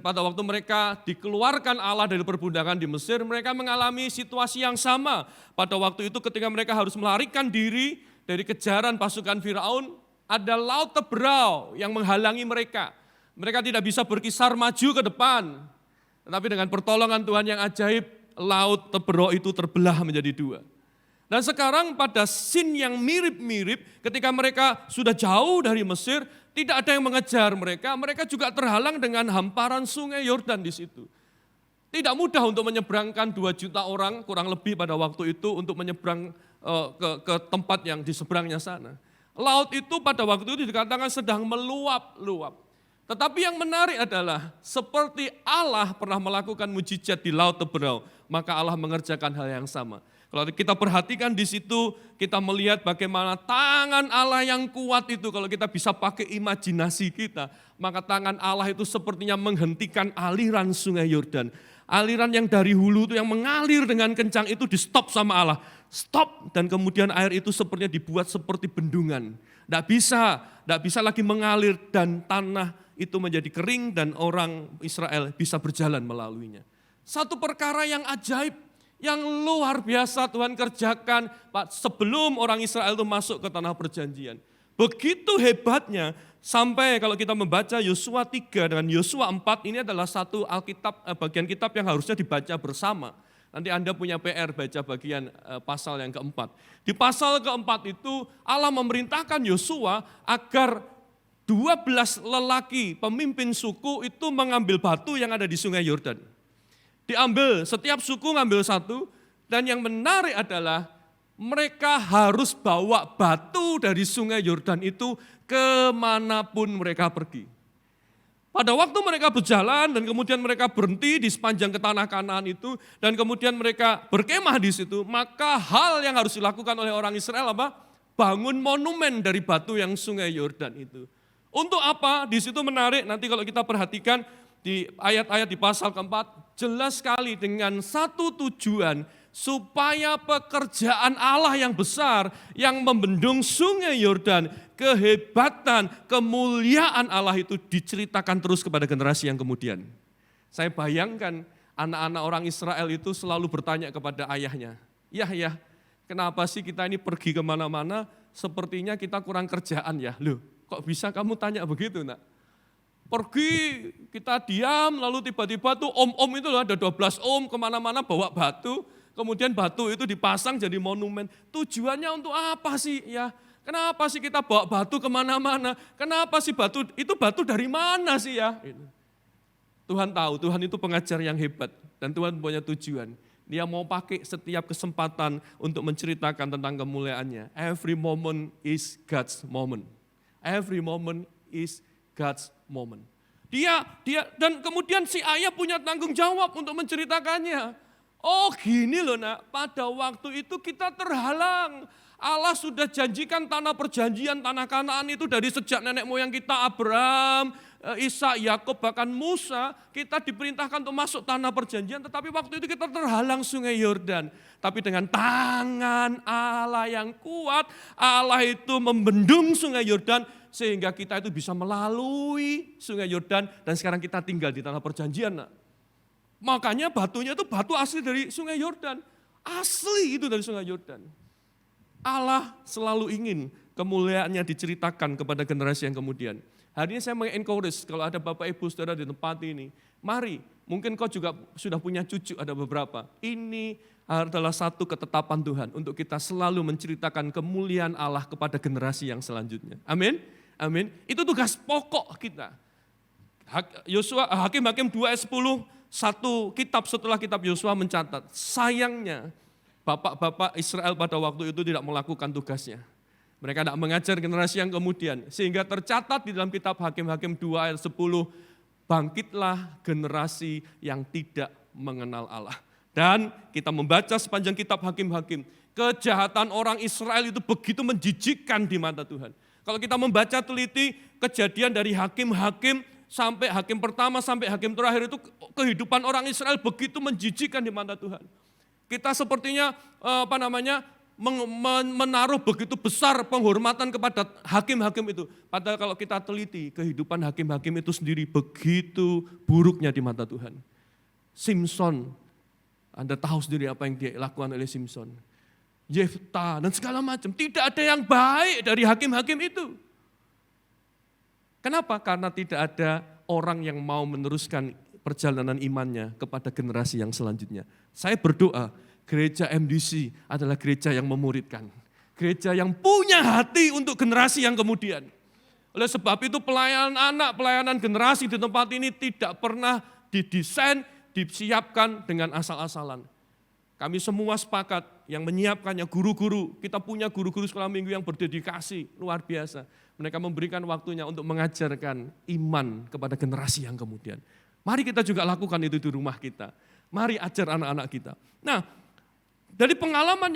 pada waktu mereka dikeluarkan Allah dari perbudakan di Mesir, mereka mengalami situasi yang sama. Pada waktu itu ketika mereka harus melarikan diri dari kejaran pasukan Firaun, ada laut Teberau yang menghalangi mereka. Mereka tidak bisa berkisar maju ke depan. Tetapi dengan pertolongan Tuhan yang ajaib, laut Teberau itu terbelah menjadi dua. Dan sekarang pada scene yang mirip-mirip ketika mereka sudah jauh dari Mesir, tidak ada yang mengejar mereka juga terhalang dengan hamparan sungai Yordan di situ. Tidak mudah untuk menyeberangkan 2 juta orang kurang lebih pada waktu itu untuk menyeberang ke tempat yang di seberangnya sana. Laut itu pada waktu itu dikatakan sedang meluap-luap. Tetapi yang menarik adalah seperti Allah pernah melakukan mujizat di laut Teberau, maka Allah mengerjakan hal yang sama. Kalau kita perhatikan di situ, kita melihat bagaimana tangan Allah yang kuat itu, kalau kita bisa pakai imajinasi kita, maka tangan Allah itu sepertinya menghentikan aliran sungai Yordan. Aliran yang dari hulu itu yang mengalir dengan kencang itu di stop sama Allah. Stop, dan kemudian air itu sepertinya dibuat seperti bendungan. Tidak bisa lagi mengalir dan tanah itu menjadi kering dan orang Israel bisa berjalan melaluinya. Satu perkara yang ajaib, yang luar biasa Tuhan kerjakan sebelum orang Israel itu masuk ke tanah perjanjian. Begitu hebatnya sampai kalau kita membaca Yosua 3 dan Yosua 4, ini adalah satu Alkitab, bagian kitab yang harusnya dibaca bersama. Nanti Anda punya PR baca bagian pasal yang keempat. Di pasal keempat itu Allah memerintahkan Yosua agar 12 lelaki pemimpin suku itu mengambil batu yang ada di sungai Yordan. Diambil, setiap suku ngambil satu, dan yang menarik adalah mereka harus bawa batu dari sungai Yordan itu kemanapun mereka pergi. Pada waktu mereka berjalan dan kemudian mereka berhenti di sepanjang ke tanah Kanaan itu, dan kemudian mereka berkemah di situ, maka hal yang harus dilakukan oleh orang Israel apa? Bangun monumen dari batu yang sungai Yordan itu. Untuk apa? Di situ menarik, nanti kalau kita perhatikan, di ayat-ayat di pasal keempat, jelas sekali dengan satu tujuan, supaya pekerjaan Allah yang besar, yang membendung sungai Yordan, kehebatan, kemuliaan Allah itu diceritakan terus kepada generasi yang kemudian. Saya bayangkan anak-anak orang Israel itu selalu bertanya kepada ayahnya, ya, kenapa sih kita ini pergi kemana-mana, sepertinya kita kurang kerjaan ya. Loh, kok bisa kamu tanya begitu, nak? Pergi, kita diam, lalu tiba-tiba tuh om-om itu loh, ada 12 om kemana-mana bawa batu, kemudian batu itu dipasang jadi monumen. Tujuannya untuk apa sih ya? Kenapa sih kita bawa batu kemana-mana? Kenapa sih itu batu dari mana sih ya? Tuhan tahu, Tuhan itu pengajar yang hebat dan Tuhan punya tujuan. Dia mau pakai setiap kesempatan untuk menceritakan tentang kemuliaannya. Every moment is God's moment. Every moment is God's moment. Dia dan kemudian si ayah punya tanggung jawab untuk menceritakannya. Oh gini loh nak, pada waktu itu kita terhalang. Allah sudah janjikan tanah perjanjian, tanah Kanaan itu dari sejak nenek moyang kita Abraham, Ishak, Yakub, bahkan Musa. Kita diperintahkan untuk masuk tanah perjanjian, tetapi waktu itu kita terhalang sungai Yordan. Tapi dengan tangan Allah yang kuat, Allah itu membendung sungai Yordan, sehingga kita itu bisa melalui sungai Yordan, dan sekarang kita tinggal di tanah perjanjian. Nak. Makanya batunya itu batu asli dari sungai Yordan. Asli itu dari sungai Yordan. Allah selalu ingin kemuliaannya diceritakan kepada generasi yang kemudian. Hari ini saya mengencourage kalau ada Bapak Ibu Saudara di tempat ini. Mari, mungkin kau juga sudah punya cucu, ada beberapa. Ini adalah satu ketetapan Tuhan untuk kita selalu menceritakan kemuliaan Allah kepada generasi yang selanjutnya. Amin. Amin. Itu tugas pokok kita. Hakim-Hakim 2 ayat 10, satu kitab setelah kitab Yosua mencatat, sayangnya bapak-bapak Israel pada waktu itu tidak melakukan tugasnya. Mereka tidak mengajar generasi yang kemudian. Sehingga tercatat di dalam kitab Hakim-Hakim 2 ayat 10, bangkitlah generasi yang tidak mengenal Allah. Dan kita membaca sepanjang kitab Hakim-Hakim, kejahatan orang Israel itu begitu menjijikkan di mata Tuhan. Kalau kita membaca teliti kejadian dari hakim-hakim sampai hakim pertama sampai hakim terakhir itu kehidupan orang Israel begitu menjijikkan di mata Tuhan. Kita sepertinya menaruh begitu besar penghormatan kepada hakim-hakim itu. Padahal kalau kita teliti kehidupan hakim-hakim itu sendiri begitu buruknya di mata Tuhan. Simson, Anda tahu sendiri apa yang dilakukan oleh Simson. Yefta dan segala macam. Tidak ada yang baik dari hakim-hakim itu. Kenapa? Karena tidak ada orang yang mau meneruskan perjalanan imannya kepada generasi yang selanjutnya. Saya berdoa, gereja MDC adalah gereja yang memuridkan. Gereja yang punya hati untuk generasi yang kemudian. Oleh sebab itu pelayanan anak, pelayanan generasi di tempat ini tidak pernah didesain, disiapkan dengan asal-asalan. Kami semua sepakat yang menyiapkannya guru-guru. Kita punya guru-guru sekolah minggu yang berdedikasi, luar biasa. Mereka memberikan waktunya untuk mengajarkan iman kepada generasi yang kemudian. Mari kita juga lakukan itu di rumah kita. Mari ajar anak-anak kita. Nah, dari pengalaman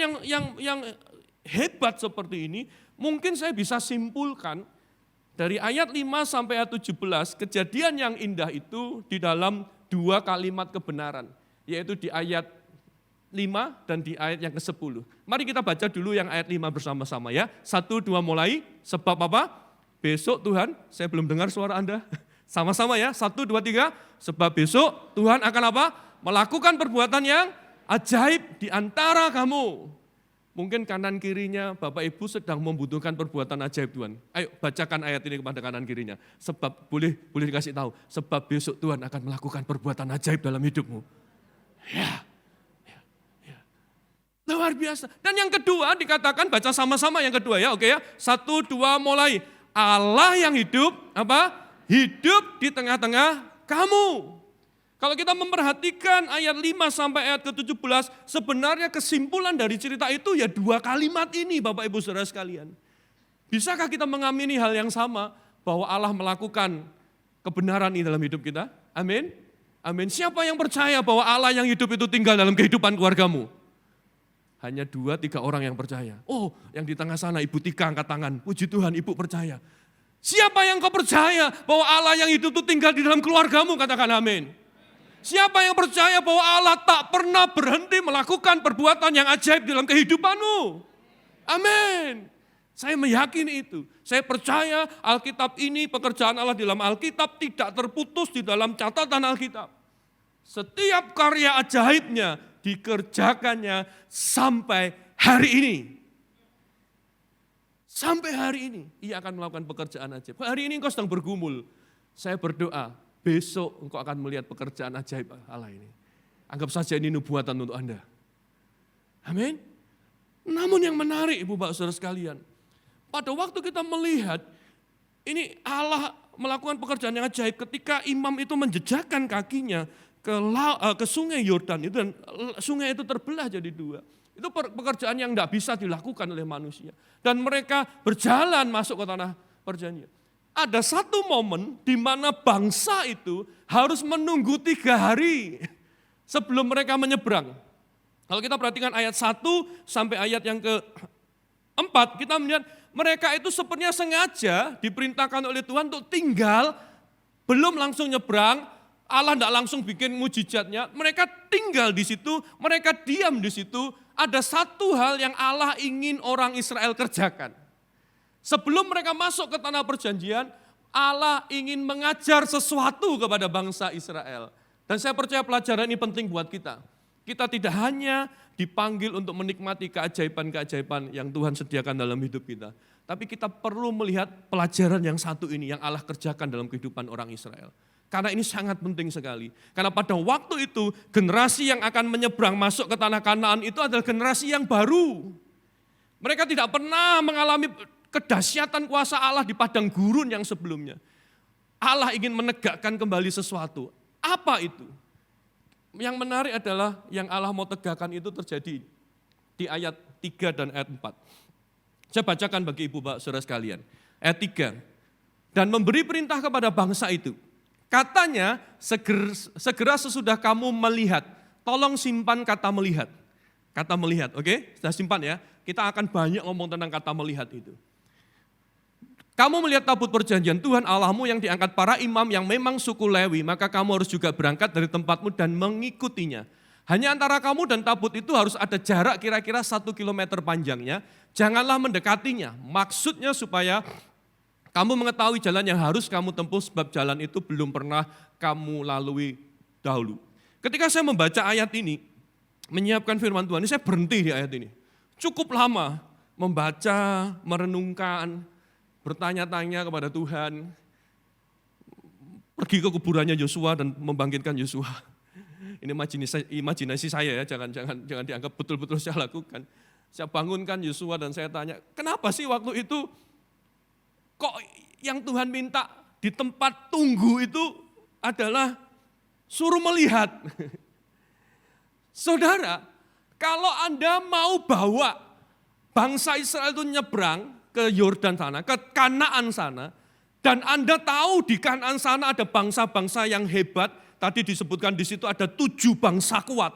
yang hebat seperti ini, mungkin saya bisa simpulkan dari ayat 5 sampai ayat 17, kejadian yang indah itu di dalam 2 kalimat kebenaran, yaitu di ayat 5 dan di ayat yang ke-10. Mari kita baca dulu yang ayat 5 bersama-sama ya. 1, 2 mulai, sebab apa? Besok Tuhan, saya belum dengar suara Anda. Sama-sama ya, 1, 2, 3, sebab besok Tuhan akan apa? Melakukan perbuatan yang ajaib di antara kamu. Mungkin kanan kirinya Bapak Ibu sedang membutuhkan perbuatan ajaib Tuhan. Ayo bacakan ayat ini kepada kanan kirinya. Sebab boleh dikasih tahu, sebab besok Tuhan akan melakukan perbuatan ajaib dalam hidupmu. Ya. Luar biasa. Dan yang kedua dikatakan, baca sama-sama yang kedua ya, oke ya. 1, 2 mulai. Allah yang hidup, apa? Hidup di tengah-tengah kamu. Kalau kita memperhatikan ayat 5 sampai ayat ke-17, sebenarnya kesimpulan dari cerita itu ya 2 kalimat ini Bapak Ibu Saudara sekalian. Bisakah kita mengamini hal yang sama bahwa Allah melakukan kebenaran ini dalam hidup kita? Amin. Amin. Siapa yang percaya bahwa Allah yang hidup itu tinggal dalam kehidupan keluargamu? Hanya 2-3 orang yang percaya. Oh, yang di tengah sana Ibu Tika angkat tangan. Puji Tuhan, Ibu percaya. Siapa yang kau percaya bahwa Allah yang hidup itu tinggal di dalam keluargamu? Katakan amin. Siapa yang percaya bahwa Allah tak pernah berhenti melakukan perbuatan yang ajaib dalam kehidupanmu? Amin. Saya meyakini itu. Saya percaya Alkitab ini, pekerjaan Allah di dalam Alkitab tidak terputus di dalam catatan Alkitab. Setiap karya ajaibnya dikerjakannya sampai hari ini. Sampai hari ini, ia akan melakukan pekerjaan ajaib. Hari ini engkau sedang bergumul. Saya berdoa, besok engkau akan melihat pekerjaan ajaib Allah ini. Anggap saja ini nubuatan untuk Anda. Amin. Namun yang menarik Ibu Bapak Saudara sekalian, pada waktu kita melihat, ini Allah melakukan pekerjaan yang ajaib ketika imam itu menjejakkan kakinya ke sungai Yordan itu, dan sungai itu terbelah jadi dua. Itu pekerjaan yang tidak bisa dilakukan oleh manusia. Dan mereka berjalan masuk ke tanah perjanjian. Ada satu momen di mana bangsa itu harus menunggu 3 hari sebelum mereka menyeberang. Kalau kita perhatikan ayat 1 sampai ayat yang ke-4, kita melihat mereka itu sepertinya sengaja diperintahkan oleh Tuhan untuk tinggal, belum langsung nyebrang. Allah tidak langsung bikin mujizatnya, mereka tinggal di situ, mereka diam di situ. Ada satu hal yang Allah ingin orang Israel kerjakan. Sebelum mereka masuk ke tanah perjanjian, Allah ingin mengajar sesuatu kepada bangsa Israel. Dan saya percaya pelajaran ini penting buat kita. Kita tidak hanya dipanggil untuk menikmati keajaiban-keajaiban yang Tuhan sediakan dalam hidup kita. Tapi kita perlu melihat pelajaran yang satu ini yang Allah kerjakan dalam kehidupan orang Israel. Karena ini sangat penting sekali. Karena pada waktu itu generasi yang akan menyeberang masuk ke tanah Kanaan itu adalah generasi yang baru. Mereka tidak pernah mengalami kedahsyatan kuasa Allah di padang gurun yang sebelumnya. Allah ingin menegakkan kembali sesuatu. Apa itu? Yang menarik adalah yang Allah mau tegakkan itu terjadi di ayat 3 dan ayat 4. Saya bacakan bagi ibu bapak saudara sekalian. Ayat 3. Dan memberi perintah kepada bangsa itu. Katanya, segera sesudah kamu melihat, tolong simpan kata melihat. Kata melihat, oke? Sudah simpan ya. Kita akan banyak ngomong tentang kata melihat itu. Kamu melihat tabut perjanjian Tuhan Allahmu yang diangkat para imam yang memang suku Lewi, maka kamu harus juga berangkat dari tempatmu dan mengikutinya. Hanya antara kamu dan tabut itu harus ada jarak kira-kira 1 kilometer panjangnya. Janganlah mendekatinya, maksudnya supaya kamu mengetahui jalan yang harus kamu tempuh sebab jalan itu belum pernah kamu lalui dahulu. Ketika saya membaca ayat ini, menyiapkan firman Tuhan ini, saya berhenti di ayat ini. Cukup lama membaca, merenungkan, bertanya-tanya kepada Tuhan, pergi ke kuburannya Yosua dan membangkitkan Yosua. Ini imajinasi saya ya, jangan dianggap betul-betul saya lakukan. Saya bangunkan Yosua dan saya tanya, kenapa sih waktu itu kok yang Tuhan minta di tempat tunggu itu adalah suruh melihat. Saudara, kalau Anda mau bawa bangsa Israel itu nyebrang ke Yordan sana, ke Kanaan sana, dan Anda tahu di Kanaan sana ada bangsa-bangsa yang hebat, tadi disebutkan di situ ada 7 bangsa kuat.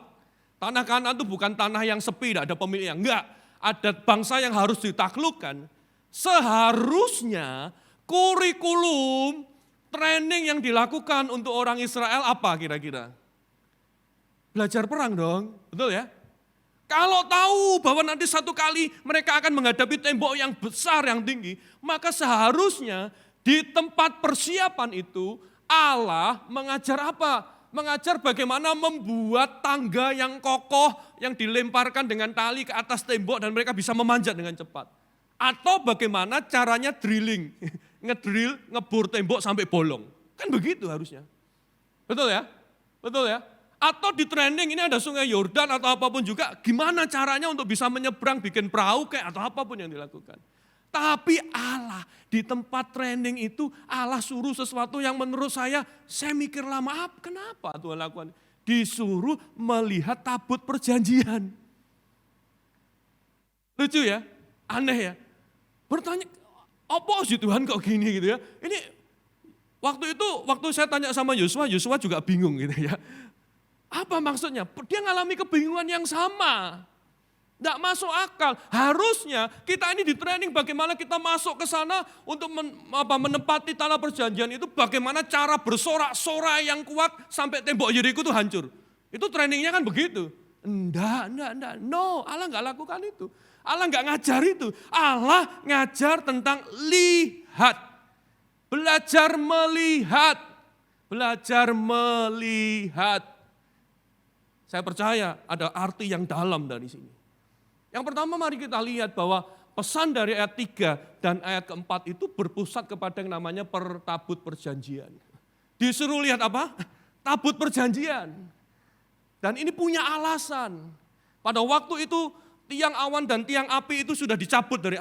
Tanah Kanaan itu bukan tanah yang sepi, tidak ada pemiliknya, enggak. Ada bangsa yang harus ditaklukkan. Seharusnya kurikulum training yang dilakukan untuk orang Israel apa kira-kira? Belajar perang dong, betul ya? Kalau tahu bahwa nanti satu kali mereka akan menghadapi tembok yang besar, yang tinggi, maka seharusnya di tempat persiapan itu Allah mengajar apa? Mengajar bagaimana membuat tangga yang kokoh yang dilemparkan dengan tali ke atas tembok dan mereka bisa memanjat dengan cepat. Atau bagaimana caranya drilling, ngedrill, ngebor tembok sampai bolong. Kan begitu harusnya. Betul ya? Betul ya? Atau di training ini ada sungai Yordan atau apapun juga, gimana caranya untuk bisa menyeberang, bikin perahu kayak atau apapun yang dilakukan. Tapi Allah di tempat training itu Allah suruh sesuatu yang menurut saya mikir lama, kenapa Tuhan lakukan? Disuruh melihat tabut perjanjian. Lucu ya? Aneh ya? Bertanya, apa sih Tuhan kok gini gitu ya? Ini waktu saya tanya sama Yosua juga bingung gitu ya. Apa maksudnya? Dia ngalami kebingungan yang sama. Tidak masuk akal. Harusnya kita ini di training bagaimana kita masuk ke sana untuk menempati tanah perjanjian itu, bagaimana cara bersorak-sorai yang kuat sampai tembok Yeriko itu hancur. Itu trainingnya kan begitu. Enggak. No, Allah nggak lakukan itu. Allah nggak ngajar itu. Allah ngajar tentang lihat. Belajar melihat. Belajar melihat. Saya percaya ada arti yang dalam dari sini. Yang pertama mari kita lihat bahwa pesan dari ayat 3 dan ayat keempat itu berpusat kepada yang namanya tabut perjanjian. Disuruh lihat apa? Tabut perjanjian. Dan ini punya alasan. Pada waktu itu tiang awan dan tiang api itu sudah dicabut dari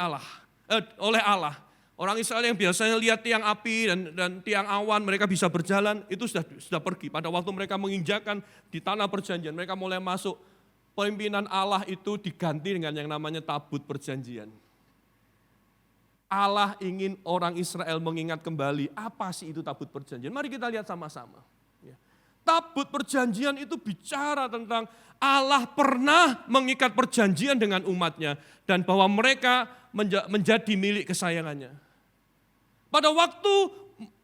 oleh Allah. Orang Israel yang biasanya lihat tiang api dan tiang awan mereka bisa berjalan itu sudah pergi. Pada waktu mereka menginjakan di tanah perjanjian mereka mulai masuk. Pimpinan Allah itu diganti dengan yang namanya tabut perjanjian. Allah ingin orang Israel mengingat kembali apa sih itu tabut perjanjian. Mari kita lihat sama-sama. Tabut perjanjian itu bicara tentang Allah pernah mengikat perjanjian dengan umatnya dan bahwa mereka menjadi milik kesayangannya. Pada waktu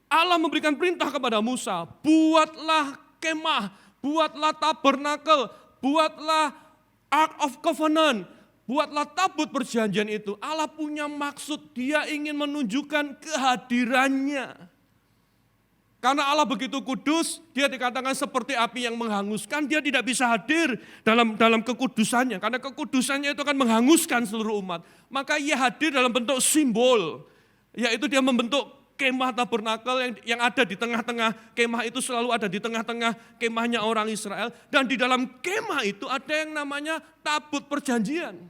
Allah memberikan perintah kepada Musa, buatlah kemah, buatlah tabernakel, buatlah Ark of Covenant, buatlah tabut perjanjian itu. Allah punya maksud, dia ingin menunjukkan kehadirannya. Karena Allah begitu kudus, dia dikatakan seperti api yang menghanguskan, dia tidak bisa hadir dalam kekudusannya. Karena kekudusannya itu akan menghanguskan seluruh umat. Maka ia hadir dalam bentuk simbol, yaitu dia membentuk kemah tabernakel yang ada di tengah-tengah. Kemah itu selalu ada di tengah-tengah kemahnya orang Israel. Dan di dalam kemah itu ada yang namanya tabut perjanjian.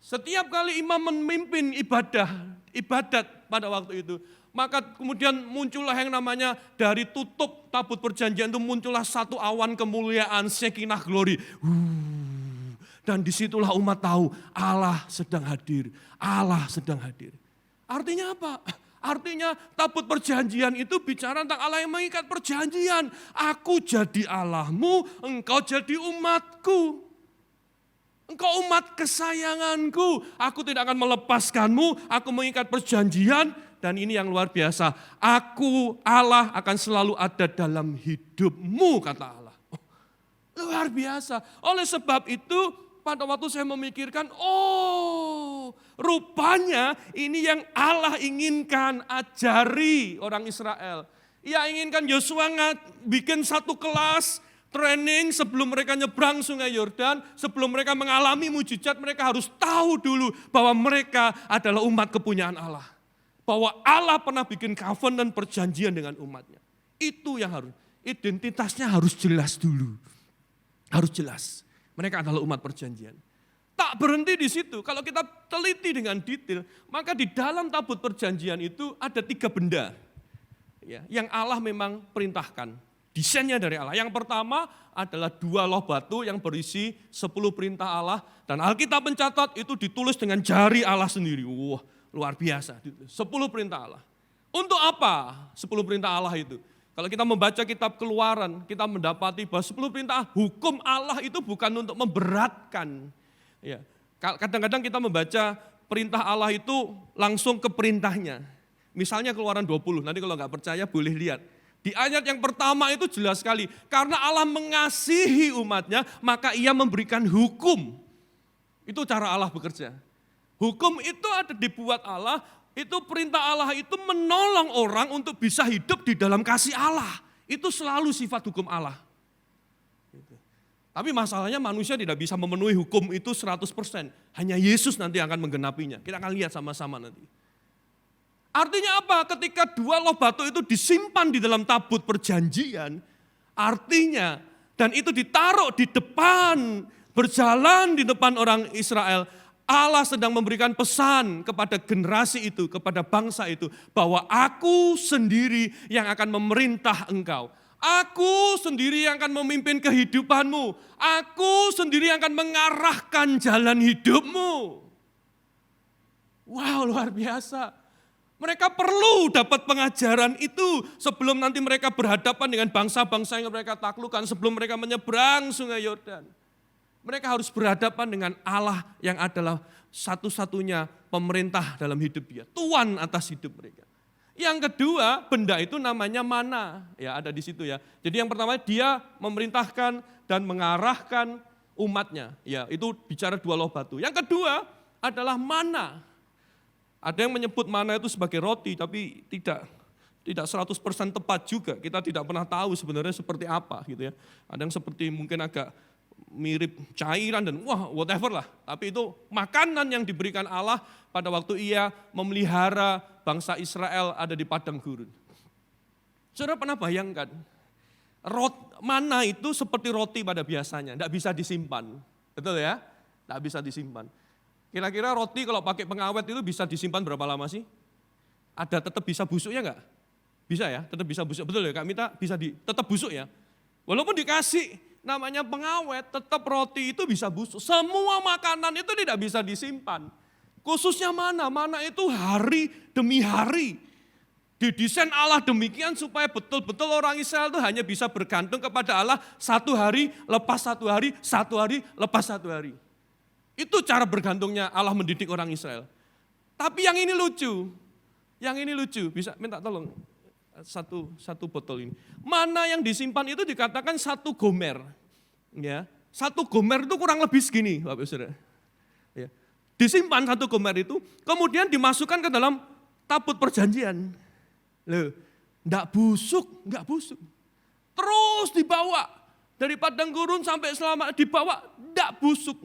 Setiap kali imam memimpin ibadat pada waktu itu, maka kemudian muncullah yang namanya dari tutup tabut perjanjian itu muncullah satu awan kemuliaan Shekinah glory. Dan disitulah umat tahu Allah sedang hadir. Allah sedang hadir. Artinya apa? Artinya tabut perjanjian itu bicara tentang Allah yang mengikat perjanjian. Aku jadi Allahmu, engkau jadi umatku. Engkau umat kesayanganku. Aku tidak akan melepaskanmu, aku mengikat perjanjian. Dan ini yang luar biasa, aku Allah akan selalu ada dalam hidupmu, kata Allah. Luar biasa. Oleh sebab itu pada waktu saya memikirkan, rupanya ini yang Allah inginkan ajari orang Israel. Ia inginkan Yosua bikin satu kelas training sebelum mereka nyebrang sungai Yordan, sebelum mereka mengalami mujizat, mereka harus tahu dulu bahwa mereka adalah umat kepunyaan Allah. Bahwa Allah pernah bikin covenant dan perjanjian dengan umatnya. Itu yang harus, identitasnya harus jelas dulu. Harus jelas. Mereka adalah umat perjanjian. Tak berhenti di situ, kalau kita teliti dengan detail, maka di dalam tabut perjanjian itu ada 3 benda. Ya, yang Allah memang perintahkan. Desainnya dari Allah. Yang pertama adalah 2 loh batu yang berisi 10 perintah Allah. Dan Alkitab mencatat itu ditulis dengan jari Allah sendiri. Wah, luar biasa. 10 perintah Allah. Untuk apa 10 perintah Allah itu? Kalau kita membaca kitab Keluaran, kita mendapati bahwa 10 perintah hukum Allah itu bukan untuk memberatkan. Ya. Kadang-kadang kita membaca perintah Allah itu langsung ke perintahnya. Misalnya Keluaran 20, nanti kalau nggak percaya boleh lihat. Di ayat yang pertama itu jelas sekali. Karena Allah mengasihi umatnya, maka ia memberikan hukum. Itu cara Allah bekerja. Hukum itu ada dibuat Allah, itu perintah Allah itu menolong orang untuk bisa hidup di dalam kasih Allah. Itu selalu sifat hukum Allah. Tapi masalahnya manusia tidak bisa memenuhi hukum itu 100%. Hanya Yesus nanti akan menggenapinya. Kita akan lihat sama-sama nanti. Artinya apa? Ketika 2 loh batu itu disimpan di dalam tabut perjanjian, artinya dan itu ditaruh di depan, berjalan di depan orang Israel, Allah sedang memberikan pesan kepada generasi itu, kepada bangsa itu, bahwa aku sendiri yang akan memerintah engkau. Aku sendiri yang akan memimpin kehidupanmu. Aku sendiri yang akan mengarahkan jalan hidupmu. Wow, luar biasa. Mereka perlu dapat pengajaran itu sebelum nanti mereka berhadapan dengan bangsa-bangsa yang mereka taklukkan, sebelum mereka menyeberang sungai Yordan. Mereka harus berhadapan dengan Allah yang adalah satu-satunya pemerintah dalam hidup dia. Tuan atas hidup mereka. Yang kedua, benda itu namanya mana. Ya, ada di situ ya. Jadi yang pertama, dia memerintahkan dan mengarahkan umatnya. Ya, itu bicara 2 loh batu. Yang kedua adalah mana. Ada yang menyebut mana itu sebagai roti, tapi tidak 100% tepat juga. Kita tidak pernah tahu sebenarnya seperti apa gitu ya. Ada yang seperti mungkin agak mirip cairan dan whatever lah. Tapi itu makanan yang diberikan Allah pada waktu ia memelihara bangsa Israel ada di padang gurun. Saudara pernah bayangkan, mana itu seperti roti pada biasanya, tidak bisa disimpan. Betul ya? Tidak bisa disimpan. Kira-kira roti kalau pakai pengawet itu bisa disimpan berapa lama sih? Ada tetap bisa busuknya enggak? Bisa ya, tetap bisa busuk. Betul ya Kak Mita? Bisa tetap busuk ya? Walaupun dikasih namanya pengawet, tetap roti itu bisa busuk. Semua makanan itu tidak bisa disimpan. Khususnya mana? Mana itu hari demi hari. Didesain Allah demikian supaya betul-betul orang Israel itu hanya bisa bergantung kepada Allah 1 hari lepas 1 hari, 1 hari lepas 1 hari. Itu cara bergantungnya Allah mendidik orang Israel. Tapi yang ini lucu. Bisa minta tolong satu botol ini. Mana yang disimpan itu dikatakan 1 gomer. Ya, 1 gomer itu kurang lebih segini, Bapak Saudara. Ya. Disimpan 1 gomer itu, kemudian dimasukkan ke dalam tabut perjanjian. Loh, enggak busuk. Terus dibawa dari padang gurun sampai dibawa enggak busuk.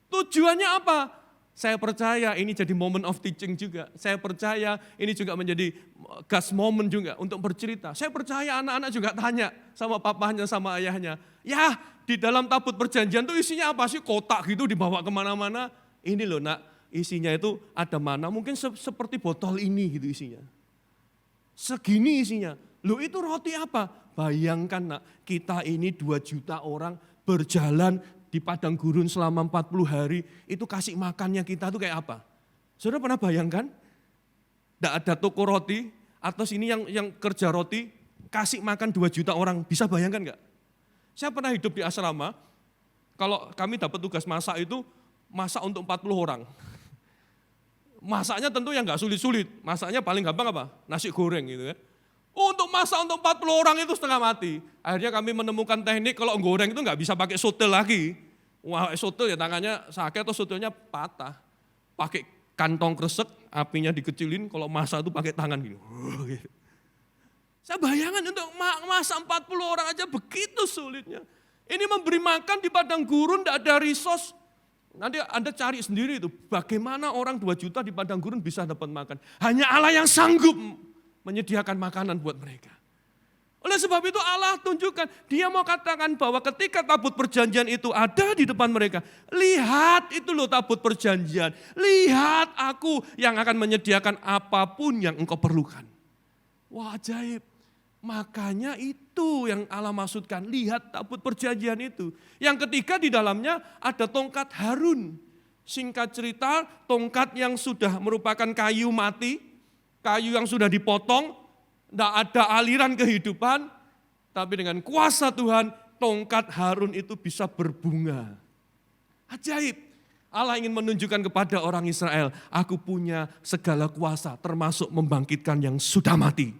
Tujuannya apa? Saya percaya ini jadi moment of teaching juga. Saya percaya ini juga menjadi gas moment juga untuk bercerita. Saya percaya anak-anak juga tanya sama papahnya, sama ayahnya. Ya, di dalam tabut perjanjian itu isinya apa sih? Kotak gitu dibawa kemana-mana. Ini loh nak, isinya itu ada mana? Mungkin seperti botol ini gitu isinya. Segini isinya. Loh itu roti apa? Bayangkan nak, kita ini 2 juta orang berjalan di padang gurun selama 40 hari, itu kasih makannya kita tuh kayak apa? Saudara pernah bayangkan? Tidak ada toko roti, atau sini yang kerja roti, kasih makan 2 juta orang, bisa bayangkan enggak? Saya pernah hidup di asrama, kalau kami dapat tugas masak itu, masak untuk 40 orang. Masaknya tentu yang enggak sulit-sulit, masaknya paling gampang apa? Nasi goreng gitu ya. Untuk masak untuk 40 orang itu setengah mati. Akhirnya kami menemukan teknik kalau goreng itu nggak bisa pakai sotel lagi. Wah sotel ya tangannya sakit atau sotelnya patah. Pakai kantong kresek, apinya dikecilin, kalau masak itu pakai tangan gini. Saya bayangkan untuk masak 40 orang aja begitu sulitnya. Ini memberi makan di padang gurun, tidak ada resource. Nanti Anda cari sendiri itu, bagaimana orang 2 juta di padang gurun bisa dapat makan. Hanya Allah yang sanggup menyediakan makanan buat mereka. Oleh sebab itu Allah tunjukkan, dia mau katakan bahwa ketika tabut perjanjian itu ada di depan mereka, lihat itu loh tabut perjanjian, lihat aku yang akan menyediakan apapun yang engkau perlukan. Wah ajaib, makanya itu yang Allah maksudkan, lihat tabut perjanjian itu. Yang ketiga di dalamnya ada tongkat Harun. Singkat cerita, tongkat yang sudah merupakan kayu mati, kayu yang sudah dipotong, tidak ada aliran kehidupan, tapi dengan kuasa Tuhan, tongkat Harun itu bisa berbunga. Ajaib. Allah ingin menunjukkan kepada orang Israel, aku punya segala kuasa, termasuk membangkitkan yang sudah mati.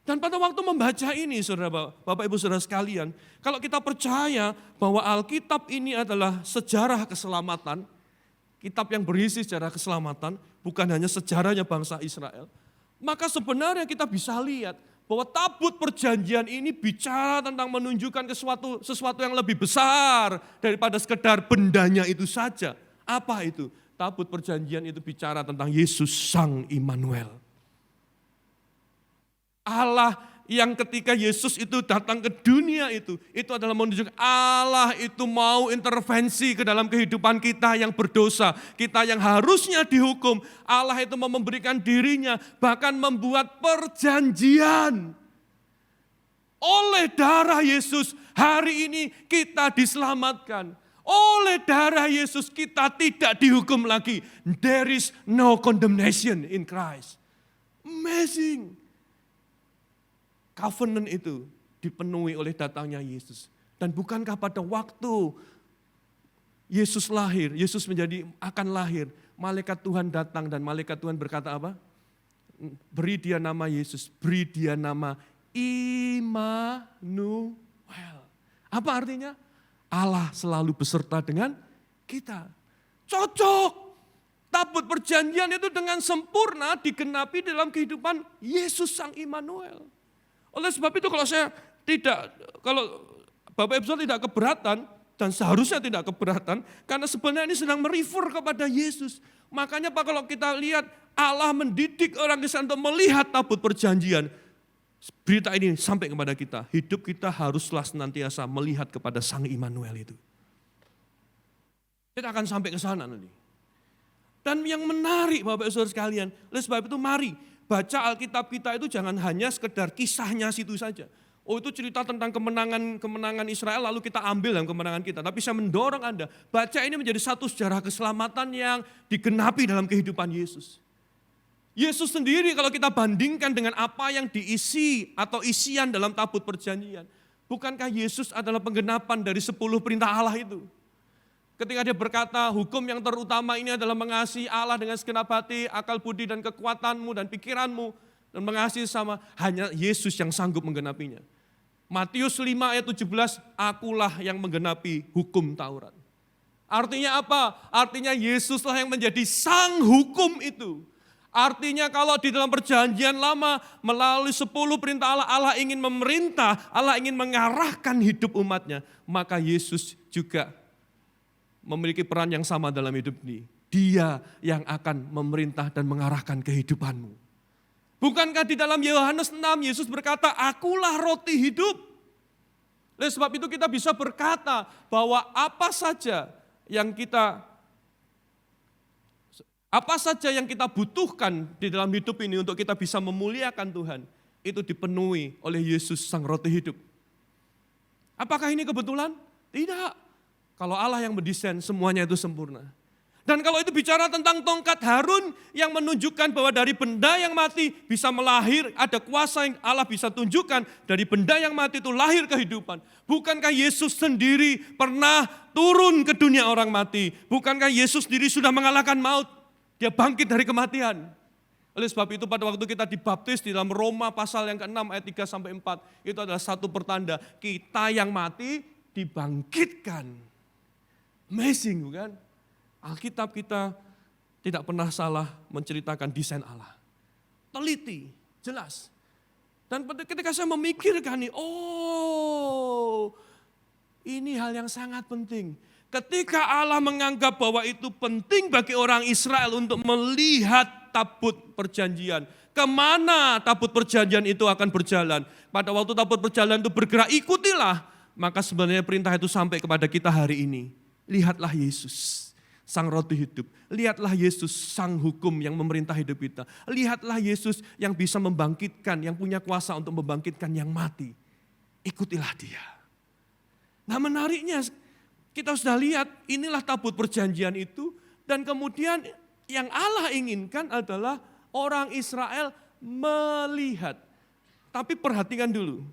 Dan pada waktu membaca ini, saudara, Bapak Ibu Saudara sekalian, kalau kita percaya bahwa Alkitab ini adalah sejarah keselamatan, kitab yang berisi sejarah keselamatan, bukan hanya sejarahnya bangsa Israel, maka sebenarnya kita bisa lihat bahwa tabut perjanjian ini bicara tentang menunjukkan sesuatu yang lebih besar daripada sekedar bendanya itu saja. Apa itu? Tabut perjanjian itu bicara tentang Yesus Sang Immanuel. Allah yang ketika Yesus itu datang ke dunia itu adalah menunjukkan Allah itu mau intervensi ke dalam kehidupan kita yang berdosa, kita yang harusnya dihukum. Allah itu mau memberikan dirinya, bahkan membuat perjanjian. Oleh darah Yesus hari ini kita diselamatkan. Oleh darah Yesus kita tidak dihukum lagi. There is no condemnation in Christ. Amazing. Covenant itu dipenuhi oleh datangnya Yesus. Dan bukankah pada waktu Yesus lahir, Yesus akan lahir, malaikat Tuhan datang dan malaikat Tuhan berkata apa? Beri dia nama Yesus, beri dia nama Immanuel. Apa artinya? Allah selalu beserta dengan kita. Cocok. Tabut perjanjian itu dengan sempurna digenapi dalam kehidupan Yesus Sang Immanuel. Oleh sebab itu kalau Bapak Ibu tidak keberatan, dan seharusnya tidak keberatan, karena sebenarnya ini sedang merefer kepada Yesus. Makanya Pak, kalau kita lihat Allah mendidik orang Kristen untuk melihat tabut perjanjian, berita ini sampai kepada kita, hidup kita haruslah senantiasa melihat kepada Sang Immanuel itu. Kita akan sampai ke sana nanti. Dan yang menarik Bapak Ibu Saudara sekalian, oleh sebab itu mari baca Alkitab kita itu jangan hanya sekedar kisahnya situ saja. Oh itu cerita tentang kemenangan Israel lalu kita ambil dalam kemenangan kita. Tapi saya mendorong Anda, baca ini menjadi satu sejarah keselamatan yang digenapi dalam kehidupan Yesus. Yesus sendiri kalau kita bandingkan dengan apa yang diisi atau isian dalam tabut perjanjian. Bukankah Yesus adalah penggenapan dari 10 perintah Allah itu? Ketika dia berkata, hukum yang terutama ini adalah mengasihi Allah dengan segenap hati, akal budi dan kekuatanmu dan pikiranmu. Dan mengasihi sama, hanya Yesus yang sanggup menggenapinya. Matius 5 ayat 17, akulah yang menggenapi hukum Taurat. Artinya apa? Artinya Yesuslah yang menjadi sang hukum itu. Artinya kalau di dalam perjanjian lama melalui 10 perintah Allah, Allah ingin memerintah, Allah ingin mengarahkan hidup umatnya. Maka Yesus juga memiliki peran yang sama dalam hidup ini. Dia yang akan memerintah dan mengarahkan kehidupanmu. Bukankah di dalam Yohanes 6 Yesus berkata, akulah roti hidup. Oleh sebab itu kita bisa berkata bahwa apa saja yang kita butuhkan di dalam hidup ini untuk kita bisa memuliakan Tuhan, itu dipenuhi oleh Yesus sang roti hidup. Apakah ini kebetulan? Tidak. Kalau Allah yang mendesain semuanya itu sempurna. Dan kalau itu bicara tentang tongkat Harun yang menunjukkan bahwa dari benda yang mati bisa melahir, ada kuasa yang Allah bisa tunjukkan dari benda yang mati itu lahir kehidupan. Bukankah Yesus sendiri pernah turun ke dunia orang mati? Bukankah Yesus sendiri sudah mengalahkan maut? Dia bangkit dari kematian. Oleh sebab itu pada waktu kita dibaptis di dalam Roma pasal yang ke-6 ayat 3-4, itu adalah satu pertanda kita yang mati dibangkitkan. Amazing bukan? Alkitab kita tidak pernah salah menceritakan desain Allah. Teliti, jelas. Dan ketika saya memikirkan nih, ini hal yang sangat penting. Ketika Allah menganggap bahwa itu penting bagi orang Israel untuk melihat tabut perjanjian. Kemana tabut perjanjian itu akan berjalan. Pada waktu tabut perjalanan itu bergerak, ikutilah. Maka sebenarnya perintah itu sampai kepada kita hari ini. Lihatlah Yesus, sang roti hidup. Lihatlah Yesus, sang hukum yang memerintah hidup kita. Lihatlah Yesus yang bisa membangkitkan, yang punya kuasa untuk membangkitkan yang mati. Ikutilah dia. Nah menariknya, kita sudah lihat inilah tabut perjanjian itu. Dan kemudian yang Allah inginkan adalah orang Israel melihat. Tapi perhatikan dulu,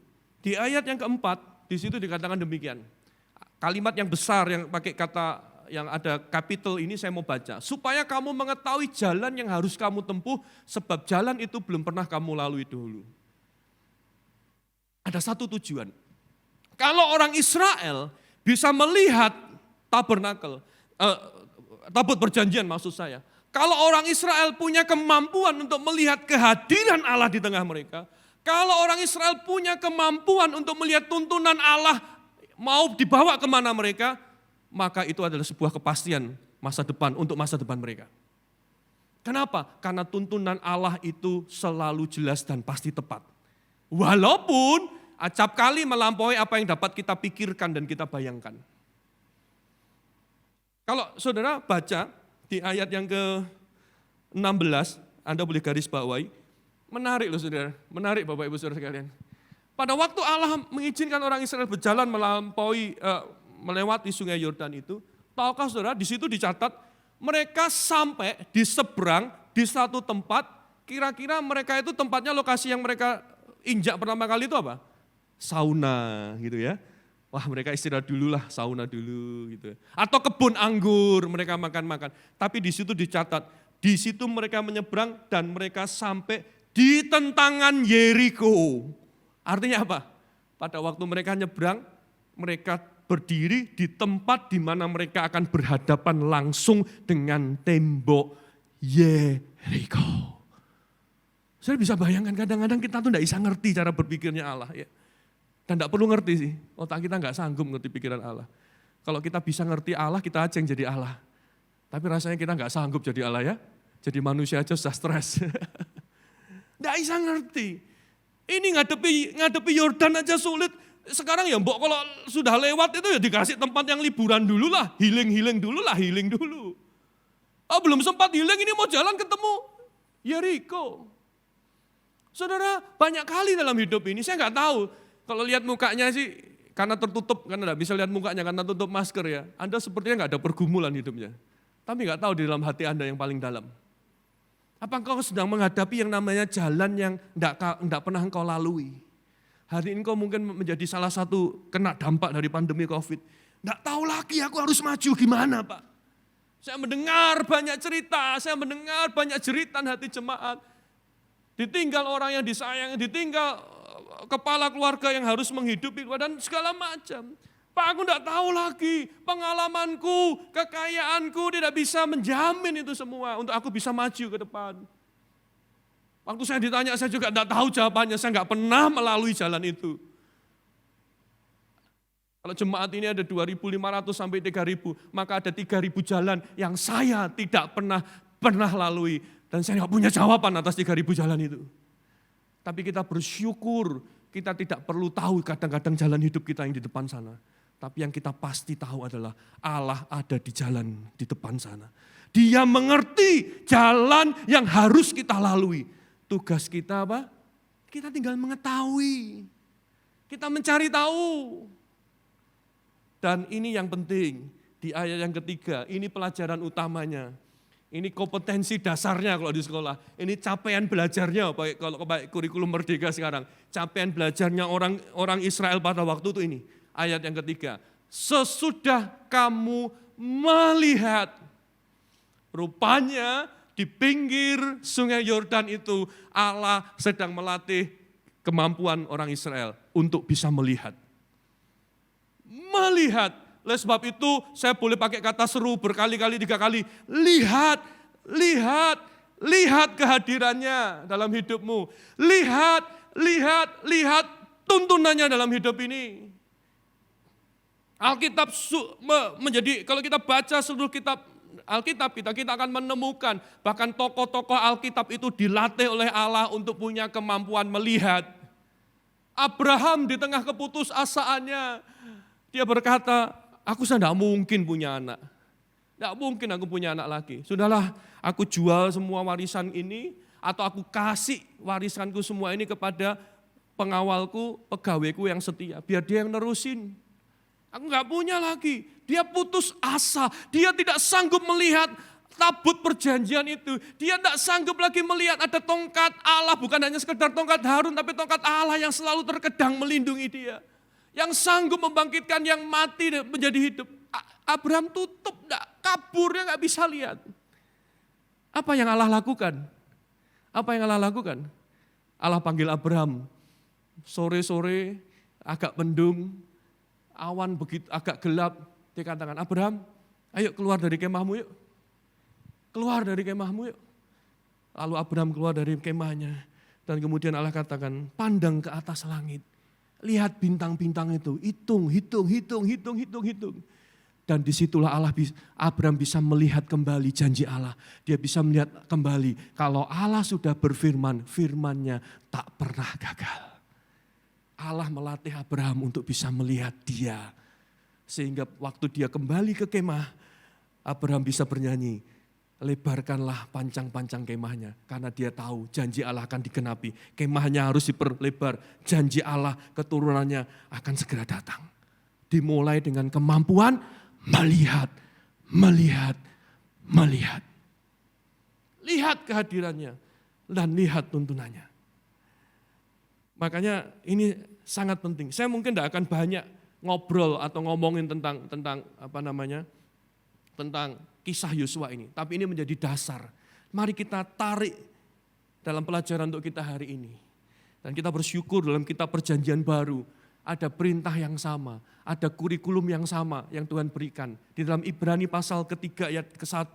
di ayat yang keempat, di situ dikatakan demikian. Kalimat yang besar yang pakai kata yang ada kapitel ini saya mau baca. Supaya kamu mengetahui jalan yang harus kamu tempuh sebab jalan itu belum pernah kamu lalui dulu. Ada satu tujuan. Kalau orang Israel bisa melihat tabut perjanjian maksud saya. Kalau orang Israel punya kemampuan untuk melihat kehadiran Allah di tengah mereka. Kalau orang Israel punya kemampuan untuk melihat tuntunan Allah mau dibawa kemana mereka, maka itu adalah sebuah kepastian masa depan untuk masa depan mereka. Kenapa? Karena tuntunan Allah itu selalu jelas dan pasti tepat. Walaupun acap kali melampaui apa yang dapat kita pikirkan dan kita bayangkan. Kalau saudara baca di ayat yang ke-16, Anda boleh garis bawahi, menarik loh saudara, menarik Bapak Ibu saudara sekalian. Pada waktu Allah mengizinkan orang Israel berjalan melewati sungai Yordan itu, tahukah saudara di situ dicatat mereka sampai di seberang di satu tempat, kira-kira mereka itu tempatnya lokasi yang mereka injak pertama kali itu apa? Sauna gitu ya. Wah mereka istirahat dulu lah, sauna dulu gitu. Atau kebun anggur, mereka makan-makan. Tapi di situ dicatat, di situ mereka menyeberang dan mereka sampai di tentangan Yeriko. Artinya apa? Pada waktu mereka nyebrang, mereka berdiri di tempat di mana mereka akan berhadapan langsung dengan tembok Yeriko. Saya bisa bayangkan kadang-kadang kita tuh tidak bisa ngerti cara berpikirnya Allah ya. Dan tidak perlu ngerti sih, otak kita nggak sanggup ngerti pikiran Allah. Kalau kita bisa ngerti Allah, kita aja yang jadi Allah. Tapi rasanya kita nggak sanggup jadi Allah ya. Jadi manusia aja sudah stres. Nggak bisa ngerti. Ini ngadepi Yordan aja sulit. Sekarang ya mbok kalau sudah lewat itu ya dikasih tempat yang liburan dulu lah. Healing dulu lah, healing dulu. Oh belum sempat healing, ini mau jalan ketemu Yeriko. Saudara, banyak kali dalam hidup ini, saya nggak tahu. Kalau lihat mukanya sih, karena tertutup, karena tidak bisa lihat mukanya, karena tutup masker ya. Anda sepertinya nggak ada pergumulan hidupnya. Tapi nggak tahu di dalam hati Anda yang paling dalam. Apa engkau sedang menghadapi yang namanya jalan yang tidak pernah engkau lalui? Hari ini engkau mungkin menjadi salah satu kena dampak dari pandemi COVID. Nggak tahu lagi aku harus maju gimana Pak. Saya mendengar banyak cerita, saya mendengar banyak jeritan hati jemaat. Ditinggal orang yang disayang, ditinggal kepala keluarga yang harus menghidupi dan segala macam. Pak aku tidak tahu lagi, pengalamanku, kekayaanku tidak bisa menjamin itu semua untuk aku bisa maju ke depan. Waktu saya ditanya saya juga tidak tahu jawabannya, saya nggak pernah melalui jalan itu. Kalau jemaat ini ada 2.500 sampai 3.000, maka ada 3.000 jalan yang saya tidak pernah lalui. Dan saya nggak punya jawaban atas 3.000 jalan itu. Tapi kita bersyukur, kita tidak perlu tahu kadang-kadang jalan hidup kita yang di depan sana. Tapi yang kita pasti tahu adalah Allah ada di jalan di depan sana. Dia mengerti jalan yang harus kita lalui. Tugas kita apa? Kita tinggal mengetahui. Kita mencari tahu. Dan ini yang penting, di ayat yang ketiga, ini pelajaran utamanya. Ini kompetensi dasarnya kalau di sekolah. Ini capaian belajarnya, kalau kurikulum merdeka sekarang. Capaian belajarnya orang Israel pada waktu itu ini. Ayat yang ketiga. Sesudah kamu melihat. Rupanya di pinggir sungai Yordan itu Allah sedang melatih kemampuan orang Israel untuk bisa melihat. Melihat. Oleh sebab itu saya boleh pakai kata seru berkali-kali 3 kali. Lihat, lihat, lihat kehadirannya dalam hidupmu. Lihat, lihat, lihat tuntunannya dalam hidup ini. Alkitab menjadi, kalau kita baca seluruh kitab Alkitab kita akan menemukan bahkan tokoh-tokoh Alkitab itu dilatih oleh Allah untuk punya kemampuan melihat. Abraham di tengah keputusasaannya, dia berkata, aku tidak mungkin punya anak. Tidak mungkin aku punya anak lagi. Sudahlah, aku jual semua warisan ini, atau aku kasih warisanku semua ini kepada pengawalku, pegawaiku yang setia. Biar dia yang nerusin. Aku nggak punya lagi. Dia putus asa. Dia tidak sanggup melihat tabut perjanjian itu. Dia tidak sanggup lagi melihat ada tongkat Allah. Bukan hanya sekedar tongkat Harun, tapi tongkat Allah yang selalu terkadang melindungi dia. Yang sanggup membangkitkan yang mati menjadi hidup. Abraham tutup, kabur, dia nggak bisa lihat. Apa yang Allah lakukan? Apa yang Allah lakukan? Allah panggil Abraham. Sore-sore agak mendung, awan begitu agak gelap. Dia katakan, Abraham, ayo keluar dari kemahmu yuk. Keluar dari kemahmu yuk. Lalu Abraham keluar dari kemahnya. Dan kemudian Allah katakan, pandang ke atas langit. Lihat bintang-bintang itu, hitung. Dan disitulah Abraham bisa melihat kembali janji Allah. Dia bisa melihat kembali kalau Allah sudah berfirman, firman-Nya tak pernah gagal. Allah melatih Abraham untuk bisa melihat dia. Sehingga waktu dia kembali ke kemah, Abraham bisa bernyanyi, lebarkanlah pancang-pancang kemahnya. Karena dia tahu janji Allah akan digenapi. Kemahnya harus diperlebar. Janji Allah keturunannya akan segera datang. Dimulai dengan kemampuan melihat. Lihat kehadirannya dan lihat tuntunannya. Makanya ini sangat penting. Saya mungkin tidak akan banyak ngobrol atau ngomongin tentang apa namanya? Tentang kisah Yosua ini, tapi ini menjadi dasar. Mari kita tarik dalam pelajaran untuk kita hari ini. Dan kita bersyukur dalam kitab Perjanjian Baru ada perintah yang sama, ada kurikulum yang sama yang Tuhan berikan. Di dalam Ibrani pasal ketiga ayat ke-1,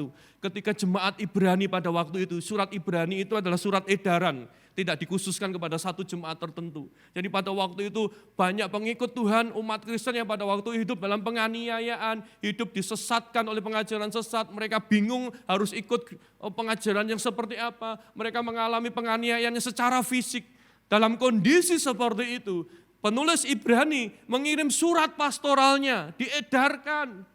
ketika jemaat Ibrani pada waktu itu, surat Ibrani itu adalah surat edaran, tidak dikhususkan kepada satu jemaat tertentu. Jadi pada waktu itu banyak pengikut Tuhan, umat Kristen yang pada waktu hidup dalam penganiayaan, hidup disesatkan oleh pengajaran sesat, mereka bingung harus ikut pengajaran yang seperti apa, mereka mengalami penganiayaan secara fisik. Dalam kondisi seperti itu, penulis Ibrani mengirim surat pastoralnya, diedarkan.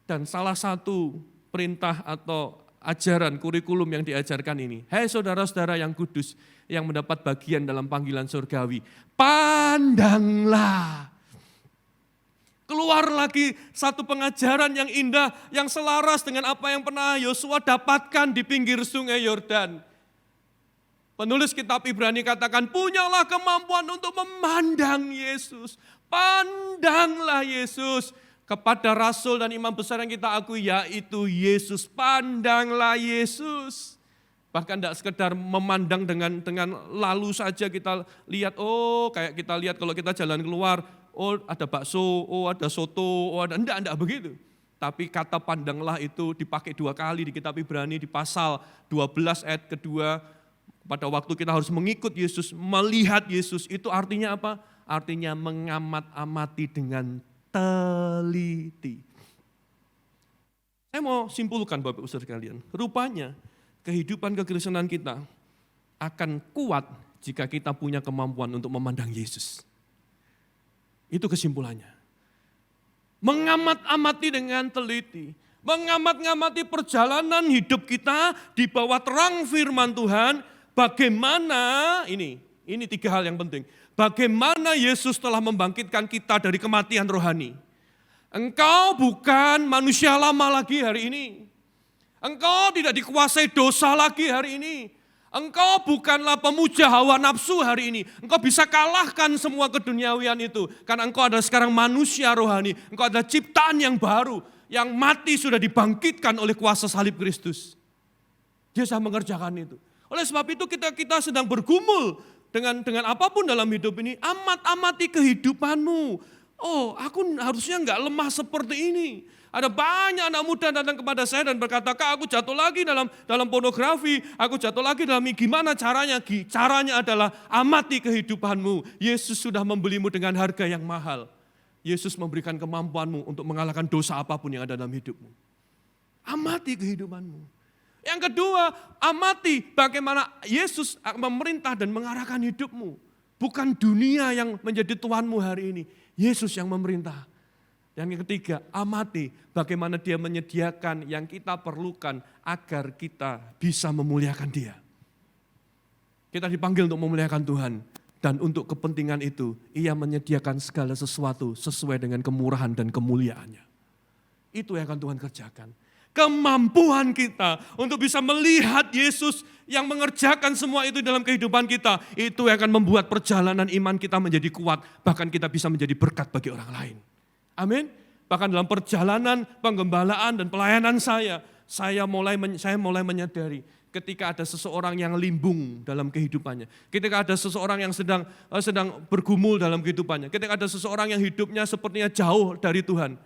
Dan salah satu perintah atau ajaran, kurikulum yang diajarkan ini. Hai saudara-saudara yang kudus, yang mendapat bagian dalam panggilan surgawi. Pandanglah. Keluar lagi satu pengajaran yang indah, yang selaras dengan apa yang pernah Yosua dapatkan di pinggir sungai Yordan. Penulis kitab Ibrani katakan, punyalah kemampuan untuk memandang Yesus. Pandanglah Yesus. Kepada rasul dan imam besar yang kita akui, yaitu Yesus. Pandanglah Yesus. Bahkan tidak sekedar memandang dengan lalu saja kita lihat, kayak kita lihat kalau kita jalan keluar, ada bakso, ada soto, enggak begitu. Tapi kata pandanglah itu dipakai 2 kali di kitab Ibrani, di pasal 12 ayat kedua. Pada waktu kita harus mengikut Yesus, melihat Yesus, itu artinya apa? Artinya mengamat-amati dengan teliti. Saya mau simpulkan Bapak Ibu Saudara sekalian, rupanya kehidupan kekristenan kita akan kuat jika kita punya kemampuan untuk memandang Yesus. Itu kesimpulannya. Mengamat-amati dengan teliti. Mengamat-ngamati perjalanan hidup kita di bawah terang firman Tuhan. Bagaimana, ini 3 hal yang penting. Bagaimana Yesus telah membangkitkan kita dari kematian rohani. Engkau bukan manusia lama lagi hari ini. Engkau tidak dikuasai dosa lagi hari ini. Engkau bukanlah pemuja hawa nafsu hari ini. Engkau bisa kalahkan semua keduniawian itu. Karena engkau adalah sekarang manusia rohani. Engkau adalah ciptaan yang baru. Yang mati sudah dibangkitkan oleh kuasa salib Kristus. Dia sudah mengerjakan itu. Oleh sebab itu kita sedang bergumul dengan apapun dalam hidup ini. Amati kehidupanmu. Aku harusnya enggak lemah seperti ini. Ada banyak anak muda datang kepada saya dan berkata, Kak, aku jatuh lagi dalam pornografi, aku jatuh lagi dalam gimana caranya? Caranya adalah amati kehidupanmu. Yesus sudah membelimu dengan harga yang mahal. Yesus memberikan kemampuanmu untuk mengalahkan dosa apapun yang ada dalam hidupmu. Amati kehidupanmu. Yang kedua, amati bagaimana Yesus memerintah dan mengarahkan hidupmu. Bukan dunia yang menjadi tuanmu hari ini. Yesus yang memerintah. Yang ketiga, amati bagaimana dia menyediakan yang kita perlukan agar kita bisa memuliakan dia. Kita dipanggil untuk memuliakan Tuhan. Dan untuk kepentingan itu, ia menyediakan segala sesuatu sesuai dengan kemurahan dan kemuliaannya. Itu yang akan Tuhan kerjakan. Kemampuan kita untuk bisa melihat Yesus yang mengerjakan semua itu dalam kehidupan kita. Itu yang akan membuat perjalanan iman kita menjadi kuat. Bahkan kita bisa menjadi berkat bagi orang lain. Amin. Bahkan dalam perjalanan penggembalaan dan pelayanan saya mulai menyadari ketika ada seseorang yang limbung dalam kehidupannya. Ketika ada seseorang yang sedang bergumul dalam kehidupannya. Ketika ada seseorang yang hidupnya sepertinya jauh dari Tuhan.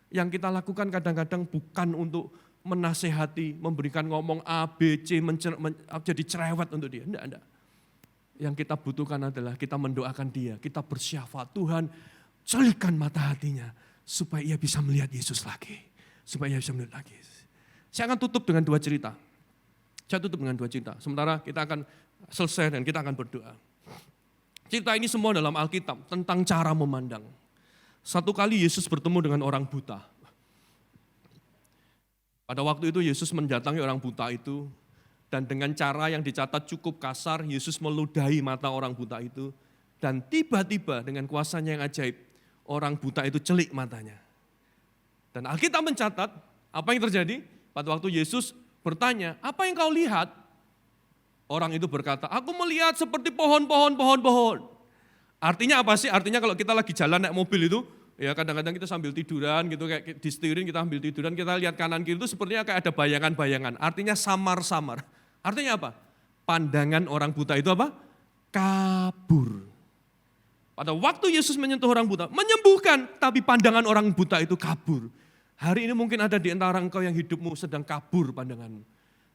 Yang kita lakukan kadang-kadang bukan untuk menasehati, memberikan ngomong A, B, C, jadi cerewet untuk dia. Enggak. Yang kita butuhkan adalah kita mendoakan dia, kita bersyafaat, Tuhan celihkan mata hatinya supaya ia bisa melihat Yesus lagi. Saya akan tutup dengan 2 cerita. Sementara kita akan selesai dan kita akan berdoa. Cerita ini semua dalam Alkitab tentang cara memandang. Satu kali Yesus bertemu dengan orang buta. Pada waktu itu Yesus mendatangi orang buta itu, dan dengan cara yang dicatat cukup kasar, Yesus meludahi mata orang buta itu, dan tiba-tiba dengan kuasanya yang ajaib, orang buta itu celik matanya. Dan Alkitab mencatat, apa yang terjadi? Pada waktu Yesus bertanya, apa yang kau lihat? Orang itu berkata, aku melihat seperti pohon. Artinya apa sih? Artinya kalau kita lagi jalan naik mobil itu, ya kadang-kadang kita sambil tiduran gitu, kayak di steering kita sambil tiduran, kita lihat kanan kiri itu sepertinya kayak ada bayangan-bayangan. Artinya samar-samar. Artinya apa? Pandangan orang buta itu apa? Kabur. Pada waktu Yesus menyentuh orang buta, menyembuhkan, tapi pandangan orang buta itu kabur. Hari ini mungkin ada di antara engkau yang hidupmu sedang kabur pandanganmu.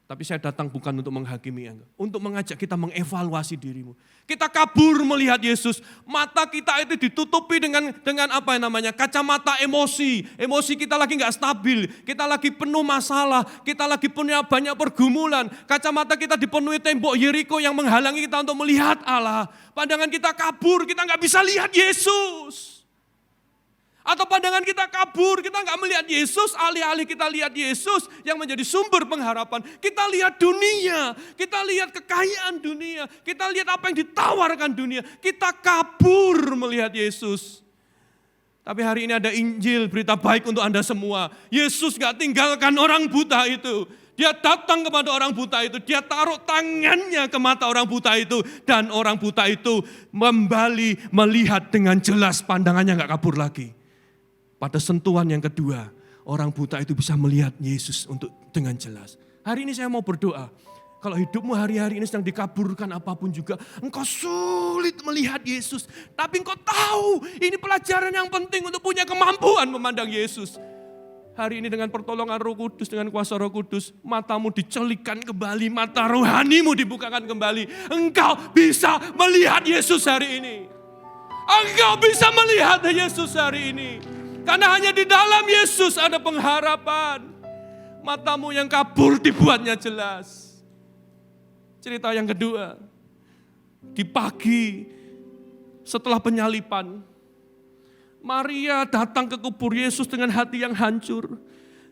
Tapi saya datang bukan untuk menghakimi engkau, untuk mengajak kita mengevaluasi dirimu. Kita kabur melihat Yesus, mata kita itu ditutupi dengan apa yang namanya kacamata emosi. Emosi kita lagi nggak stabil, kita lagi penuh masalah, kita lagi punya banyak pergumulan. Kacamata kita dipenuhi tembok Yeriko yang menghalangi kita untuk melihat Allah. Pandangan kita kabur, kita nggak bisa lihat Yesus. Atau pandangan kita kabur, kita nggak melihat Yesus, alih-alih kita lihat Yesus yang menjadi sumber pengharapan. Kita lihat dunia, kita lihat kekayaan dunia, kita lihat apa yang ditawarkan dunia. Kita kabur melihat Yesus. Tapi hari ini ada Injil, berita baik untuk Anda semua. Yesus nggak tinggalkan orang buta itu. Dia datang kepada orang buta itu, dia taruh tangannya ke mata orang buta itu. Dan orang buta itu kembali melihat dengan jelas, pandangannya nggak kabur lagi. Pada sentuhan yang kedua, orang buta itu bisa melihat Yesus dengan jelas. Hari ini saya mau berdoa, kalau hidupmu hari-hari ini sedang dikaburkan apapun juga, engkau sulit melihat Yesus. Tapi engkau tahu, ini pelajaran yang penting untuk punya kemampuan memandang Yesus. Hari ini dengan pertolongan Roh Kudus, dengan kuasa Roh Kudus, matamu dicelikkan kembali, mata rohanimu dibukakan kembali. Engkau bisa melihat Yesus hari ini. Engkau bisa melihat Yesus hari ini. Karena hanya di dalam Yesus ada pengharapan. Matamu yang kabur dibuatnya jelas. Cerita yang kedua. Di pagi setelah penyalipan, Maria datang ke kubur Yesus dengan hati yang hancur.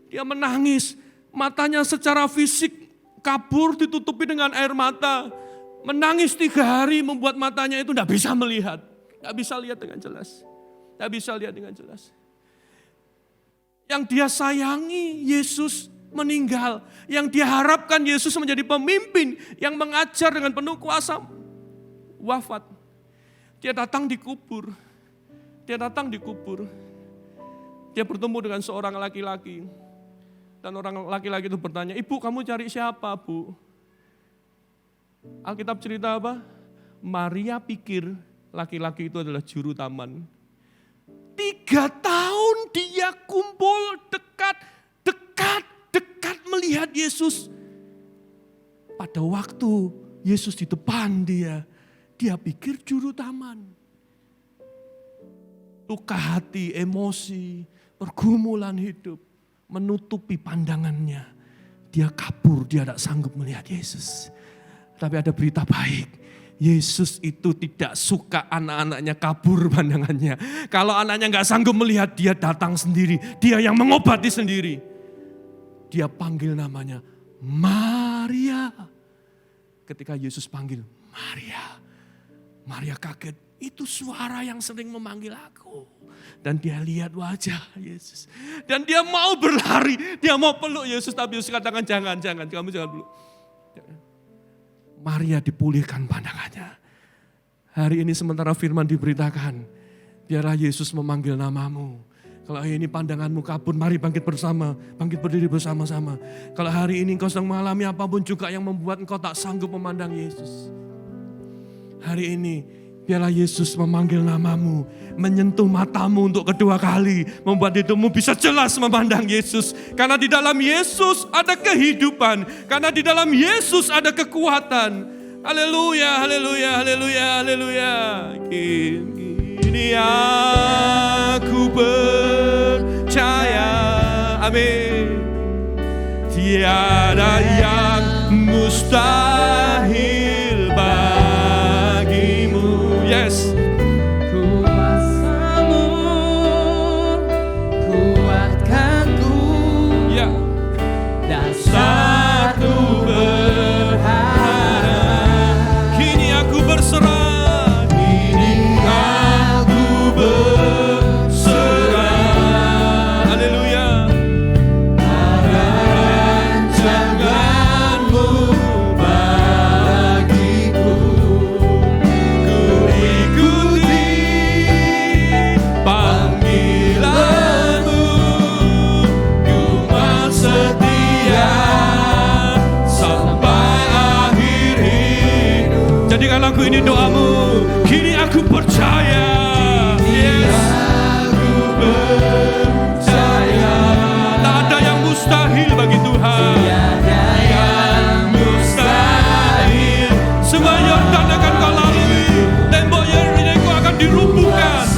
Dia menangis. Matanya secara fisik kabur ditutupi dengan air mata. Menangis 3 hari membuat matanya itu tidak bisa melihat. Tidak bisa lihat dengan jelas. Tidak bisa lihat dengan jelas. Yang dia sayangi, Yesus meninggal. Yang dia harapkan Yesus menjadi pemimpin yang mengajar dengan penuh kuasa, wafat. Dia datang di kubur. Dia datang di kubur. Dia bertemu dengan seorang laki-laki. Dan orang laki-laki itu bertanya, "Ibu, kamu cari siapa, Bu?" Alkitab cerita apa? Maria pikir laki-laki itu adalah juru taman. 3 tahun dia kumpul dekat melihat Yesus. Pada waktu Yesus di depan dia pikir juru taman. Luka hati, emosi, pergumulan hidup menutupi pandangannya. Dia kabur, dia tidak sanggup melihat Yesus. Tapi ada berita baik. Yesus itu tidak suka anak-anaknya kabur pandangannya. Kalau anaknya nggak sanggup melihat, dia datang sendiri. Dia yang mengobati sendiri. Dia panggil namanya Maria. Ketika Yesus panggil Maria, Maria kaget. Itu suara yang sering memanggil aku. Dan dia lihat wajah Yesus. Dan dia mau berlari, dia mau peluk Yesus. Tapi Yesus katakan jangan, kamu jangan peluk. Maria dipulihkan pandangannya. Hari ini sementara firman diberitakan, biarlah Yesus memanggil namamu. Kalau hari ini pandanganmu kabur, mari bangkit bersama, bangkit berdiri bersama-sama. Kalau hari ini engkau sedang mengalami apapun juga yang membuat engkau tak sanggup memandang Yesus. Hari ini biarlah Yesus memanggil namamu, menyentuh matamu untuk kedua kali, membuat hidupmu bisa jelas memandang Yesus. Karena di dalam Yesus ada kehidupan, karena di dalam Yesus ada kekuatan. Haleluya, haleluya, haleluya, haleluya. Kini aku percaya, amin. Tiada yang mustahil bagimu. Yes. Kuasamu kuatkanku. Ya. Dasarku berharap. Kini aku berserah. Kini aku berserah. Haleluya. Rancanganmu baik. aku ini doamu. Kini aku percaya. Yes. Aku percaya. Tak ada yang mustahil bagi Tuhan. Tiada yang mustahil. Semua Yordan akan kau lalui. Tembok Yeriko akan dirumbuhkan.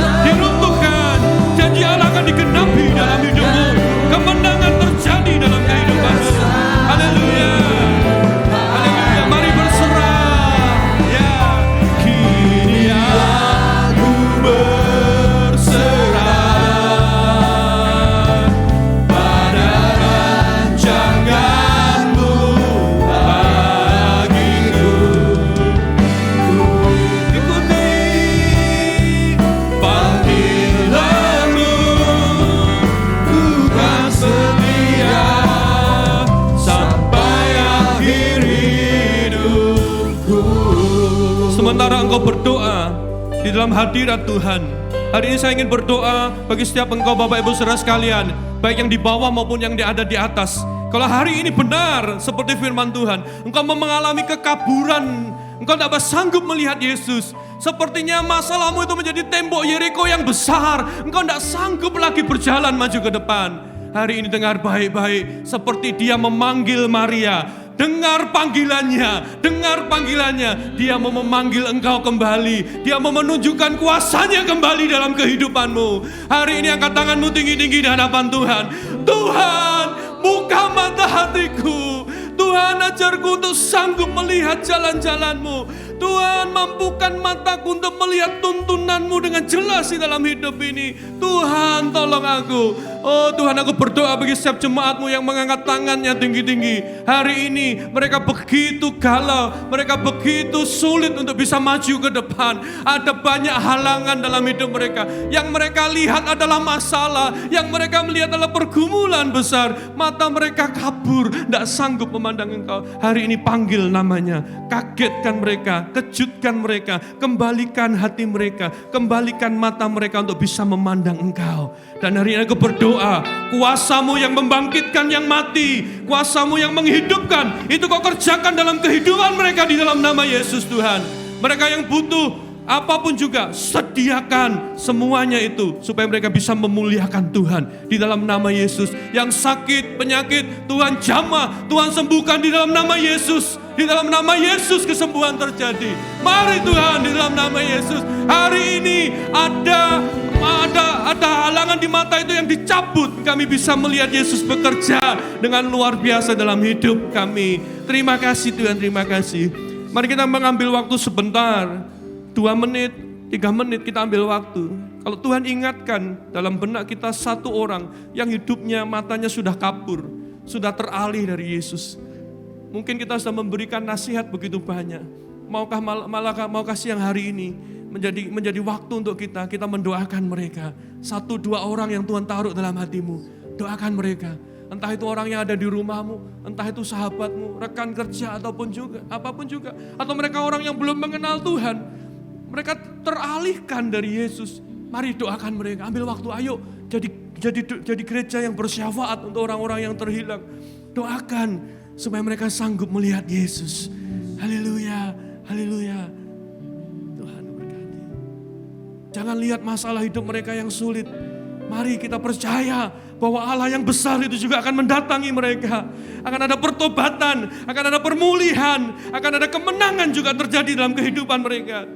Janji Allah akan digenapi dalam hidupmu. Kemenangan terjadi dalam kehidupanmu. Haleluya. Haleluya. Mari berserah. Ya. Kini aku berserah pada rancanganmu bagiku. Ikuti panggilanmu, ku kan setia sampai akhir hidupku. Sementara engkau berdoa di dalam hadirat Tuhan, hari ini saya ingin berdoa bagi setiap engkau Bapak Ibu Saudara sekalian, baik yang di bawah maupun yang ada di atas. Kalau hari ini benar seperti firman Tuhan, engkau mengalami kekaburan, engkau tidak sanggup melihat Yesus. Sepertinya masalahmu itu menjadi tembok Yeriko yang besar. Engkau tidak sanggup lagi berjalan maju ke depan. Hari ini dengar baik-baik, seperti dia memanggil Maria. Dengar panggilannya, dengar panggilannya. Dia mau memanggil engkau kembali. Dia mau menunjukkan kuasanya kembali dalam kehidupanmu. Hari ini angkat tanganmu tinggi-tinggi di hadapan Tuhan. Tuhan, buka mata hatiku. Tuhan, ajarku untuk sanggup melihat jalan-jalan-mu. Tuhan, mampukan mataku untuk melihat tuntunanmu dengan jelas di dalam hidup ini. Tuhan, tolong aku. Oh Tuhan, aku berdoa bagi setiap jemaatmu yang mengangkat tangannya tinggi-tinggi. Hari ini mereka begitu galau, mereka begitu sulit untuk bisa maju ke depan. Ada banyak halangan dalam hidup mereka. Yang mereka lihat adalah masalah, yang mereka melihat adalah pergumulan besar. Mata mereka kabur, tidak sanggup memandang engkau. Hari ini panggil namanya, kagetkan mereka, kejutkan mereka, kembalikan hati mereka, kembalikan mata mereka untuk bisa memandang engkau. Dan hari ini aku berdoa, kuasamu yang membangkitkan yang mati, kuasamu yang menghidupkan, itu kau kerjakan dalam kehidupan mereka di dalam nama Yesus Tuhan. Mereka yang butuh apapun juga, sediakan semuanya itu supaya mereka bisa memuliakan Tuhan di dalam nama Yesus. Yang sakit, penyakit, Tuhan jamah, Tuhan sembuhkan di dalam nama Yesus. Di dalam nama Yesus kesembuhan terjadi. Mari Tuhan, di dalam nama Yesus. Hari ini ada halangan di mata itu yang dicabut. Kami bisa melihat Yesus bekerja dengan luar biasa dalam hidup kami. Terima kasih Tuhan, terima kasih. Mari kita mengambil waktu sebentar. 2 menit, 3 menit kita ambil waktu. Kalau Tuhan ingatkan dalam benak kita satu orang yang hidupnya matanya sudah kabur, sudah teralih dari Yesus. Mungkin kita sudah memberikan nasihat begitu banyak. Maukah siang hari ini menjadi waktu untuk kita mendoakan mereka. 1-2 orang yang Tuhan taruh dalam hatimu, doakan mereka. Entah itu orang yang ada di rumahmu, entah itu sahabatmu, rekan kerja ataupun juga, apapun juga. Atau mereka orang yang belum mengenal Tuhan. Mereka teralihkan dari Yesus. Mari doakan mereka, ambil waktu, ayo jadi gereja yang bersyafaat untuk orang-orang yang terhilang. Doakan supaya mereka sanggup melihat Yesus. Haleluya, haleluya. Tuhan berkati. Jangan lihat masalah hidup mereka yang sulit. Mari kita percaya bahwa Allah yang besar itu juga akan mendatangi mereka. Akan ada pertobatan, akan ada pemulihan, akan ada kemenangan juga terjadi dalam kehidupan mereka.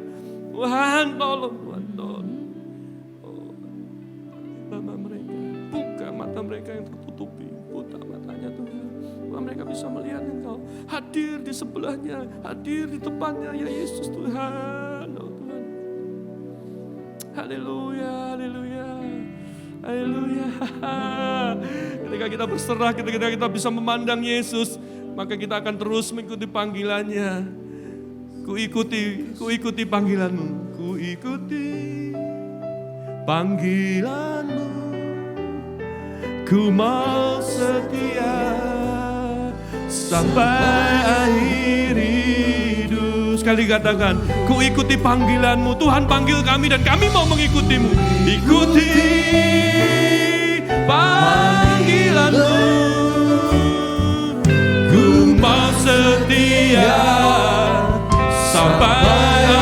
Tuhan tolong, Tuhan tolong. Oh, mereka, buka mata mereka yang tertutupi, buka matanya Tuhan. Bahwa mereka bisa melihat Engkau hadir di sebelahnya, hadir di depannya, ya Yesus Tuhan. Oh Tuhan. Haleluya, haleluya. Haleluya. Ketika kita berserah, ketika kita bisa memandang Yesus, maka kita akan terus mengikuti panggilannya. Kuikuti panggilanmu. Kuikuti panggilanmu. Ku mau setia sampai akhir hidup. Sekali katakan, kuikuti panggilanmu. Tuhan panggil kami dan kami mau mengikutimu. Ikuti panggilanmu. Ku mau setia sampai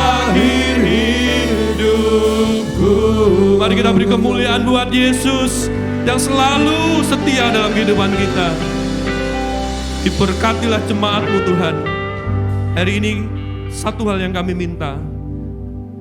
beri kemuliaan buat Yesus yang selalu setia dalam kehidupan kita. Diberkatilah jemaat-Mu Tuhan. Hari ini satu hal yang kami minta,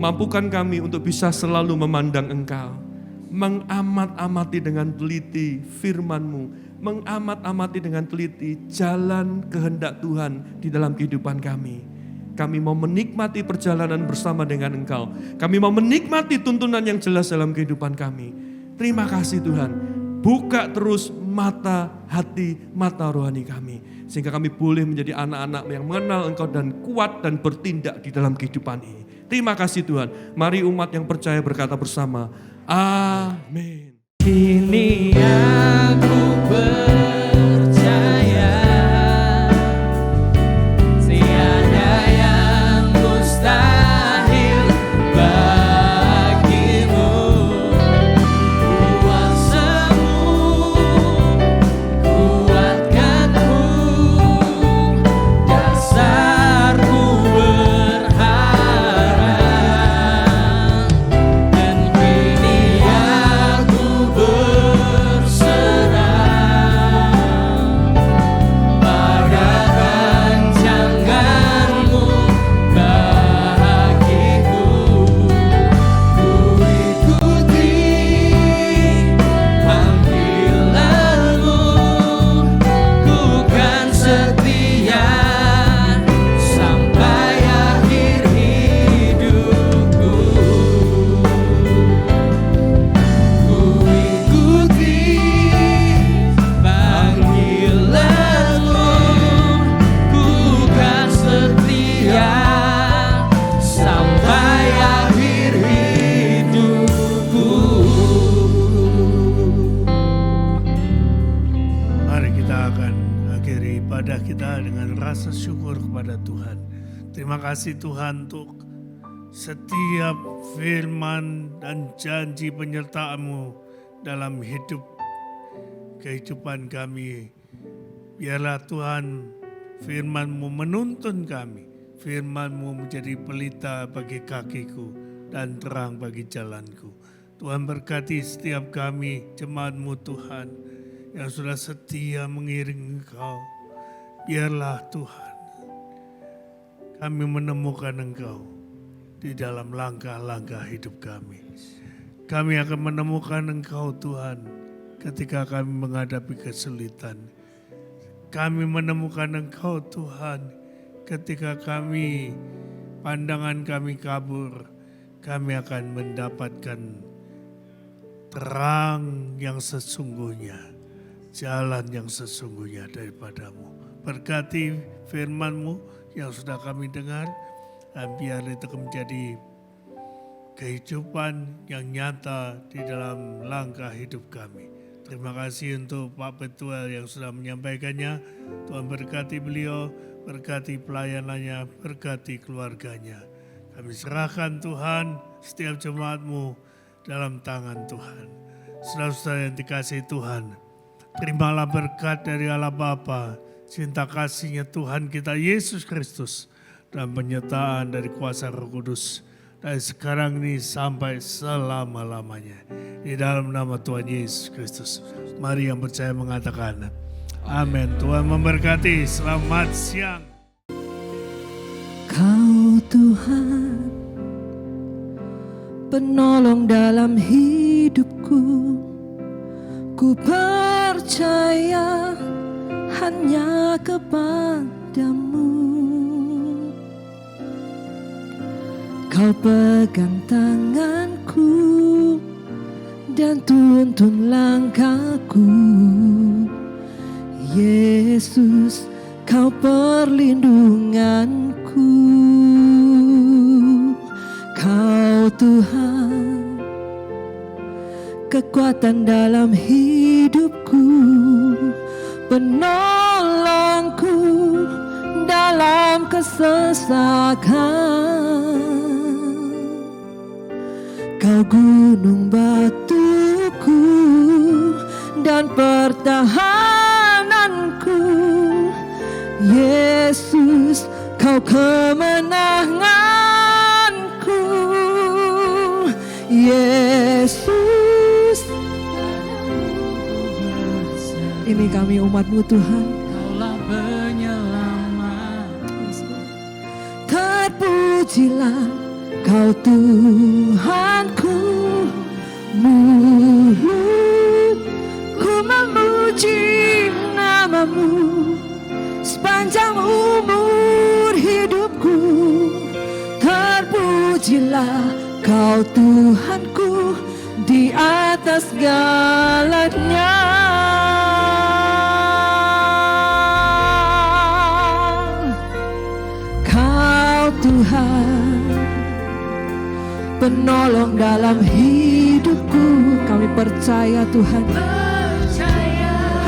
mampukan kami untuk bisa selalu memandang Engkau, mengamat-amati dengan teliti firman-Mu, mengamat-amati dengan teliti jalan kehendak Tuhan di dalam kehidupan kami. Kami mau menikmati perjalanan bersama dengan Engkau. Kami mau menikmati tuntunan yang jelas dalam kehidupan kami. Terima kasih Tuhan. Buka terus mata hati, mata rohani kami. Sehingga kami boleh menjadi anak-anak yang mengenal Engkau dan kuat dan bertindak di dalam kehidupan ini. Terima kasih Tuhan. Mari umat yang percaya berkata bersama, amin. Kini aku percaya tiada yang mustahil bagimu. Kuasamu kuatkanku, dasarku berharap. Dan kini aku berserah pada rancangan-Mu bagiku. Ku ikuti panggilan-Mu, ku kan setia sampai akhir hidupku. Ku ikuti panggilan-Mu, ku kan setia sampai akhir hidupku. Mari kita akan akhiri ibadah kita dengan rasa syukur kepada Tuhan. Terima kasih Tuhan untuk setiap firman dan janji penyertaan-Mu dalam kehidupan kami. Biarlah Tuhan firman-Mu menuntun kami. Firman-Mu menjadi pelita bagi kakiku dan terang bagi jalanku. Tuhan berkati setiap kami, jemaat-Mu Tuhan, yang sudah setia mengiring Engkau. Biarlah Tuhan, kami menemukan Engkau di dalam langkah-langkah hidup kami. Kami akan menemukan Engkau Tuhan ketika kami menghadapi kesulitan. Kami menemukan Engkau Tuhan ketika pandangan kami kabur. Kami akan mendapatkan terang yang sesungguhnya, jalan yang sesungguhnya daripada-Mu. Berkati firman-Mu yang sudah kami dengar, dan biar itu menjadi kehidupan yang nyata di dalam langkah hidup kami. Terima kasih untuk Pak Petuel yang sudah menyampaikannya. Tuhan berkati beliau, berkati pelayanannya, berkati keluarganya. Kami serahkan Tuhan setiap jemaat-Mu dalam tangan Tuhan. Saudara-saudara yang dikasihi Tuhan, terimalah berkat dari Allah Bapa, cinta kasih-Nya Tuhan kita Yesus Kristus, dan penyertaan dari kuasa Roh Kudus dari sekarang ini sampai selama-lamanya. Di dalam nama Tuhan Yesus Kristus, mari yang percaya mengatakan amin. Tuhan memberkati. Selamat siang. Kau Tuhan, penolong dalam hidupku, ku percaya hanya kepadamu. Kau pegang tanganku dan tuntun langkahku. Yesus, Kau perlindunganku. Kau Tuhan, kekuatan dalam hidupku, penolongku dalam kesesakan. Kau gunung batuku dan pertahananku. Yesus, Kau kemenanganku. Yesus, kami umat-Mu Tuhan. Kaulah penyelamat. Terpujilah Kau Tuhanku, mulutku memuji nama-Mu sepanjang umur hidupku. Terpujilah Kau Tuhanku di atas segalanya. Kau Tuhan, penolong dalam hidupku. Kami percaya Tuhan,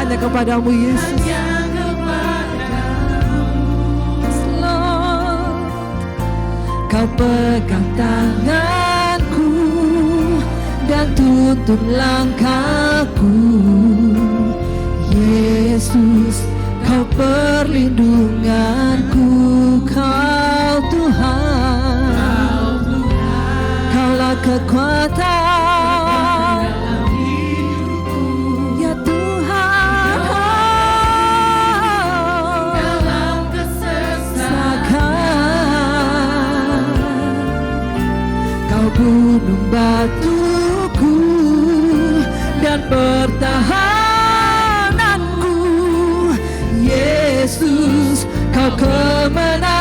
hanya kepadamu Yesus. Lord, Kau pegang tanganku dan tuntun langkahku. Yesus, Kau perlindunganku. Kau Tuhan, Kaulah kekuatan, ya Tuhan. Dalam kesesakan, Kau gunung batuku dan pertahananku. Yesus, Kau kemenangan.